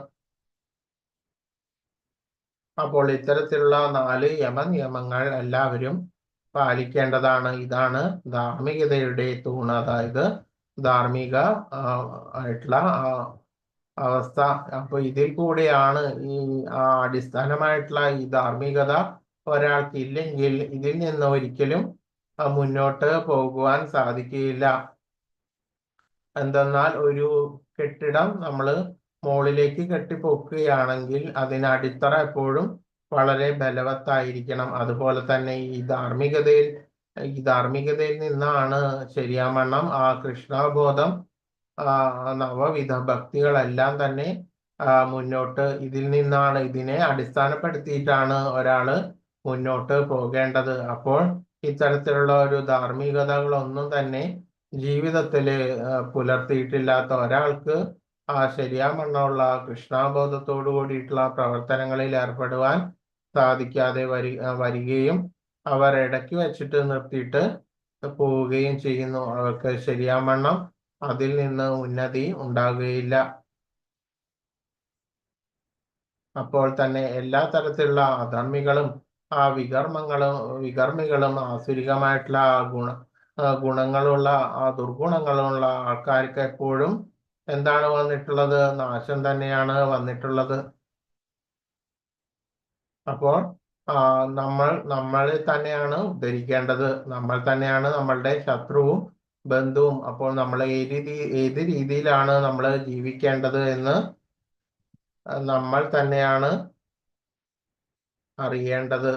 അപ്പോൾ ഇത്തരത്തിലുള്ള 4 യമനിയമങ്ങൾ എല്ലാവരും പാലിക്കേണ്ടതാണ്. ഇതാണ് ധാർമ്മികതയുടെ തൂണ്, അതായത് ധാർമ്മിക ആയിട്ടുള്ള അവസ്ഥ. അപ്പൊ ഇതിൽ കൂടെയാണ് ഈ അടിസ്ഥാനമായിട്ടുള്ള ഈ ധാർമ്മികത ഒരാൾക്ക് ഇല്ലെങ്കിൽ ഇതിൽ നിന്ന് ഒരിക്കലും മുന്നോട്ട് പോകുവാൻ സാധിക്കുകയില്ല. എന്തെന്നാൽ ഒരു കെട്ടിടം നമ്മൾ മുകളിലേക്ക് കെട്ടിപ്പൊക്കുകയാണെങ്കിൽ അതിന് അടിത്തറ എപ്പോഴും വളരെ ബലവത്തായിരിക്കണം. അതുപോലെ തന്നെ ഈ ധാർമ്മികതയിൽ നിന്നാണ് ശരിയാവണ്ണം കൃഷ്ണബോധം, നവവിധ ഭക്തികളെല്ലാം തന്നെ മുന്നോട്ട് ഇതിനെ അടിസ്ഥാനപ്പെടുത്തിയിട്ടാണ് ഒരാള് മുന്നോട്ട് പോകേണ്ടത്. അപ്പോൾ ഇത്തരത്തിലുള്ള ഒരു ധാർമ്മികതകളൊന്നും തന്നെ ജീവിതത്തില് പുലർത്തിയിട്ടില്ലാത്ത ഒരാൾക്ക് ശരിയാവണ്ണമുള്ള കൃഷ്ണബോധത്തോടു കൂടിയിട്ടുള്ള പ്രവർത്തനങ്ങളിൽ ഏർപ്പെടുവാൻ സാധിക്കാതെ വരികയും അവർ ഇടയ്ക്ക് വെച്ചിട്ട് നിർത്തിയിട്ട് പോവുകയും ചെയ്യുന്നു. അവർക്ക് ശരിയാവണ്ണം അതിൽ നിന്ന് ഉന്നതി ഉണ്ടാകുകയില്ല. അപ്പോൾ തന്നെ എല്ലാ തരത്തിലുള്ള അധർമ്മികളും വികർമ്മികളും ആസുരികമായിട്ടുള്ള ഗുണങ്ങളുള്ള ദുർഗുണങ്ങളുള്ള ആൾക്കാർക്ക് എപ്പോഴും എന്താണ് വന്നിട്ടുള്ളത്? നാശം തന്നെയാണ് വന്നിട്ടുള്ളത്. അപ്പോൾ നമ്മളെ തന്നെയാണ് ഉദ്ധരിക്കേണ്ടത്. നമ്മൾ തന്നെയാണ് നമ്മളുടെ ശത്രുവും ബന്ധുവും. അപ്പോൾ നമ്മൾ ഏത് രീതിയിലാണ് നമ്മൾ ജീവിക്കേണ്ടത് എന്ന് നമ്മൾ തന്നെയാണ് അറിയേണ്ടത്.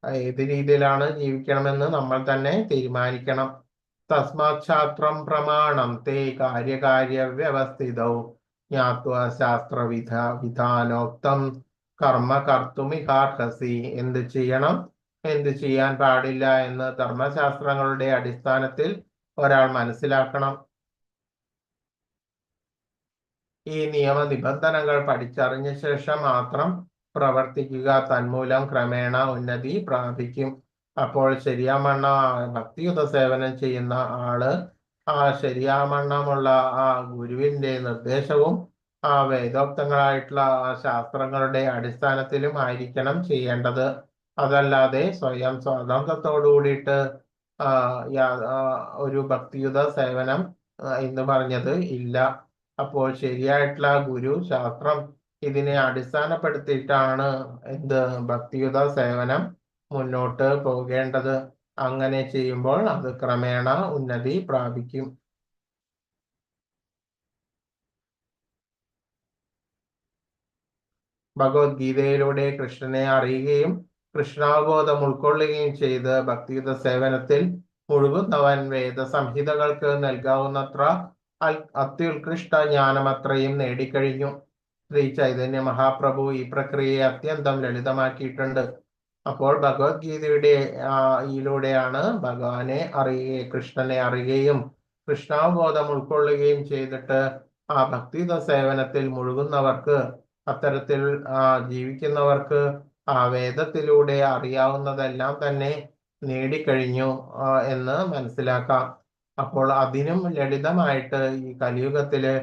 ഏത് രീതിയിലാണ് ജീവിക്കണമെന്ന് നമ്മൾ തന്നെ തീരുമാനിക്കണം. തസ്മാത് ശാസ്ത്രം പ്രമാണം തേ കാര്യകാര്യ വ്യവസ്ഥിതൗ ജ്ഞാത്വാ വിധാനോക്തം കർമ്മ കർത്തുമിഹാർഹസി. എന്ത് ചെയ്യണം, എന്ത് ചെയ്യാൻ പാടില്ല എന്ന് ധർമ്മശാസ്ത്രങ്ങളുടെ അടിസ്ഥാനത്തിൽ ഒരാൾ മനസ്സിലാക്കണം. ഈ നിയമനിബന്ധനകൾ പഠിച്ചറിഞ്ഞ ശേഷം മാത്രം പ്രവർത്തിക്കുക. തന്മൂലം ക്രമേണ ഉന്നതി പ്രാപിക്കും. അപ്പോൾ ശരിയാവണ്ണം ഭക്തിയുത സേവനം ചെയ്യുന്ന ആള് ആ ശരിയാവണ്ണമുള്ള ആ ഗുരുവിന്റെ നിർദ്ദേശവും ആ വേദോക്തങ്ങളായിട്ടുള്ള ആ ശാസ്ത്രങ്ങളുടെ അടിസ്ഥാനത്തിലും ആയിരിക്കണം ചെയ്യേണ്ടത്. അതല്ലാതെ സ്വയം സ്വാതന്ത്ര്യത്തോടു കൂടിയിട്ട് ഒരു ഭക്തിയുത സേവനം എന്ന് പറഞ്ഞത് ഇല്ല. അപ്പോൾ ശരിയായിട്ടുള്ള ഗുരു ശാസ്ത്രം ഇതിനെ അടിസ്ഥാനപ്പെടുത്തിയിട്ടാണ് എന്ത് ഭക്തിയുത സേവനം മുന്നോട്ട് പോകേണ്ടത്. അങ്ങനെ ചെയ്യുമ്പോൾ അത് ക്രമേണ ഉന്നതി പ്രാപിക്കും. ഭഗവത്ഗീതയിലൂടെ കൃഷ്ണനെ അറിയുകയും കൃഷ്ണാവബോധം ഉൾക്കൊള്ളുകയും ചെയ്ത് ഭക്തിയുത സേവനത്തിൽ മുഴുകുന്നവൻ വേദസംഹിതകൾക്ക് നൽകാവുന്നത്ര അത്യുത്കൃഷ്ട ജ്ഞാനമത്രയും നേടിക്കഴിഞ്ഞു. ശ്രീ ചൈതന്യ മഹാപ്രഭു ഈ പ്രക്രിയയെ അത്യന്തം ലളിതമാക്കിയിട്ടുണ്ട്. അപ്പോൾ ഭഗവത്ഗീതയുടെ യിലൂടെയാണ് ഭഗവാനെ അറിയുകയും കൃഷ്ണനെ അറിയുകയും കൃഷ്ണാവബോധം ഉൾക്കൊള്ളുകയും ചെയ്തിട്ട് ആ ഭക്തിയുത സേവനത്തിൽ മുഴുകുന്നവർക്ക്, അത്തരത്തിൽ ജീവിക്കുന്നവർക്ക് ആ വേദത്തിലൂടെ അറിയാവുന്നതെല്ലാം തന്നെ നേടിക്കഴിഞ്ഞു എന്ന് മനസ്സിലാക്കാം. അപ്പോൾ അതിനും ലളിതമായിട്ട് ഈ കലിയുഗത്തില്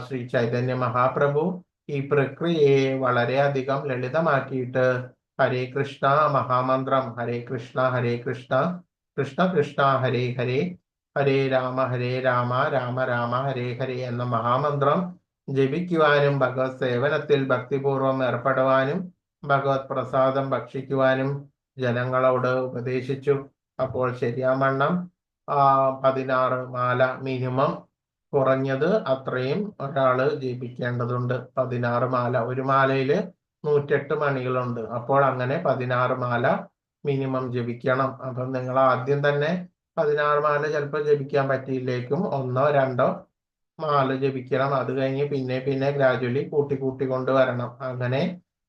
ശ്രീ ചൈതന്യ മഹാപ്രഭു ഈ പ്രക്രിയയെ വളരെയധികം ലളിതമാക്കിയിട്ട് ഹരേ കൃഷ്ണ മഹാമന്ത്രം, ഹരേ കൃഷ്ണ കൃഷ്ണ കൃഷ്ണ ഹരേ ഹരേ, ഹരേ രാമ രാമ രാമ ഹരേ ഹരേ എന്ന മഹാമന്ത്രം ജപിക്കുവാനും ഭഗവത് സേവനത്തിൽ ഭക്തിപൂർവം ഏർപ്പെടുവാനും ഭഗവത് പ്രസാദം ഭക്ഷിക്കുവാനും ജനങ്ങളോട് ഉപദേശിച്ചു. അപ്പോൾ ശരിയാവണ്ണം 16 മാല മിനിമം കുറഞ്ഞത് അത്രയും ഒരാള് ജപിക്കേണ്ടതുണ്ട്. 16 മാല, ഒരു മാലയില് 108 മണികളുണ്ട്. അപ്പോൾ അങ്ങനെ 16 മാല മിനിമം ജപിക്കണം. അപ്പം നിങ്ങൾ ആദ്യം തന്നെ 16 മാല ചിലപ്പോൾ ജപിക്കാൻ പറ്റിയില്ലേക്കും, 1 2 മാല ജപിക്കണം. അത് കഴിഞ്ഞ് പിന്നെ ഗ്രാജുവലി കൂട്ടി കൊണ്ടുവരണം. അങ്ങനെ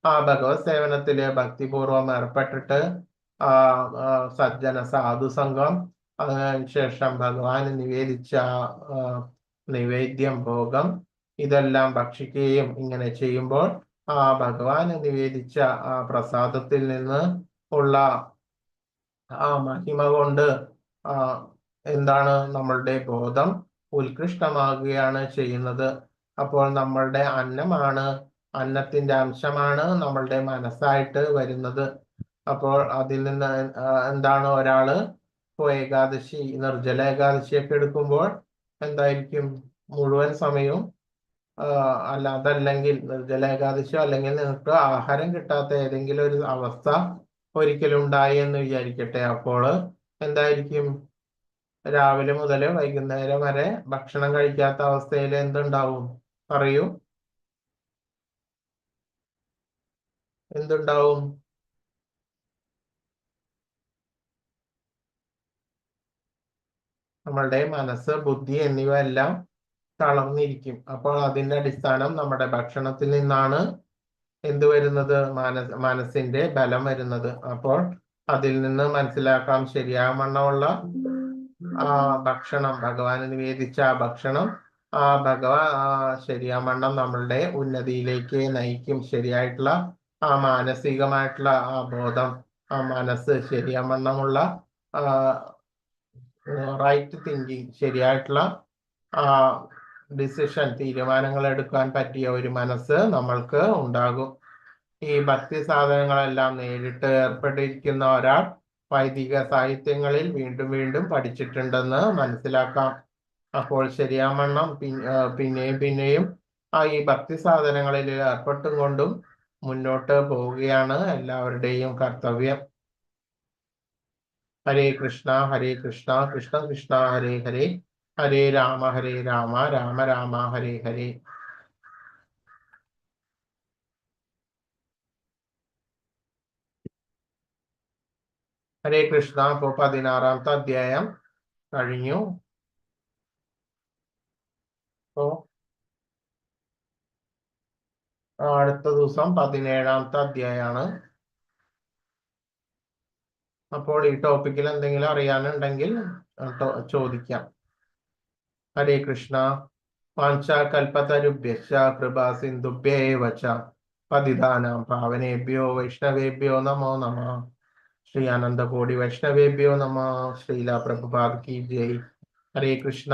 ആ ഭഗവത് സേവനത്തില് ഭക്തിപൂർവം ഏർപ്പെട്ടിട്ട് സജ്ജന സാധുസംഘം, അതിനുശേഷം ഭഗവാന് നിവേദിച്ച നിവേദ്യം ഭോഗം ഇതെല്ലാം ഭക്ഷിക്കുകയും ഇങ്ങനെ ചെയ്യുമ്പോൾ ആ ഭഗവാന് നിവേദിച്ച ആ പ്രസാദത്തിൽ നിന്ന് ഉള്ള ആ മഹിമ കൊണ്ട് എന്താണ് നമ്മളുടെ ബോധം ഉത്കൃഷ്ടമാകുകയാണ് ചെയ്യുന്നത്. അപ്പോൾ നമ്മളുടെ അന്നത്തിന്റെ അംശമാണ് നമ്മളുടെ മനസ്സായിട്ട് വരുന്നത്. അപ്പോൾ അതിൽ നിന്ന് എന്താണ് ഒരാള് ഇപ്പോൾ ഏകാദശി, നിർജ്ജല ഏകാദശിയൊക്കെ എടുക്കുമ്പോൾ എന്തായിരിക്കും മുഴുവൻ സമയവും അതല്ലെങ്കിൽ നിർജ്ജല ഏകാദശിയോ അല്ലെങ്കിൽ നിങ്ങൾക്ക് ആഹാരം കിട്ടാത്ത ഏതെങ്കിലും ഒരു അവസ്ഥ ഒരിക്കലും ഉണ്ടായി എന്ന് വിചാരിക്കട്ടെ. അപ്പോൾ എന്തായിരിക്കും, രാവിലെ മുതൽ വൈകുന്നേരം വരെ ഭക്ഷണം കഴിക്കാത്ത അവസ്ഥയിൽ എന്തുണ്ടാവും? പറയൂ, എന്തുണ്ടാവും? നമ്മളുടെ മനസ്സ്, ബുദ്ധി എന്നിവ എല്ലാം തളർന്നിരിക്കും. അപ്പോൾ അതിന്റെ അടിസ്ഥാനം നമ്മുടെ ഭക്ഷണത്തിൽ നിന്നാണ് എന്ത് വരുന്നത്? മനസ്സിന്റെ ബലം വരുന്നത്. അപ്പോൾ അതിൽ നിന്ന് മനസ്സിലാക്കാം ശരിയാവണ്ണമുള്ള ഭക്ഷണം, ഭഗവാന് നിവേദിച്ച ആ ഭക്ഷണം ശരിയാവണ്ണം നമ്മളുടെ ഉന്നതിയിലേക്ക് നയിക്കും. ശരിയായിട്ടുള്ള മാനസികമായിട്ടുള്ള ബോധം, മനസ്സ് ശരിയാവണ്ണമുള്ള റൈറ്റ് തിങ്കിങ്, ശരിയായിട്ടുള്ള ഡിസിഷൻ, തീരുമാനങ്ങൾ എടുക്കാൻ പറ്റിയ ഒരു മനസ്സ് നമ്മൾക്ക് ഉണ്ടാകും. ഈ ഭക്തി സാധനങ്ങളെല്ലാം നേരിട്ട് ഏർപ്പെട്ടിരിക്കുന്ന ഒരാൾ വൈദിക സാഹിത്യങ്ങളിൽ വീണ്ടും പഠിച്ചിട്ടുണ്ടെന്ന് മനസ്സിലാക്കാം. അപ്പോൾ ശരിയാവണ്ണം പിന്നെയും ഈ ഭക്തി സാധനങ്ങളിൽ ഏർപ്പെട്ടും കൊണ്ടും മുന്നോട്ട് പോവുകയാണ് എല്ലാവരുടെയും കർത്തവ്യം. ഹരേ കൃഷ്ണ കൃഷ്ണ കൃഷ്ണ ഹരേ ഹരേ, ഹരേ രാമ രാമ രാമ ഹരേ ഹരേ. ഹരേ കൃഷ്ണ. അപ്പോ 16-ാമത്തെ അധ്യായം കഴിഞ്ഞു. അപ്പോ അടുത്ത ദിവസം 17-ാമത്തെ അധ്യായമാണ്. അപ്പോൾ ഈ ടോപ്പിക്കിൽ എന്തെങ്കിലും അറിയാനുണ്ടെങ്കിൽ ചോദിക്കാം. ഹരേ കൃഷ്ണ. വാഞ്ചാകൽപതരുഭ്യശ്ച കൃപാ സിന്ധുഭ്യേവ ച പതിതാനാം പാവനേഭ്യോ വൈഷ്ണവേഭ്യോ നമോ നമഃ. ശ്രീ ആനന്ദകോടി വൈഷ്ണവേഭ്യോ നമഃ. ശ്രീല പ്രഭുപാദ് കി ജയ്. ഹരേ കൃഷ്ണ.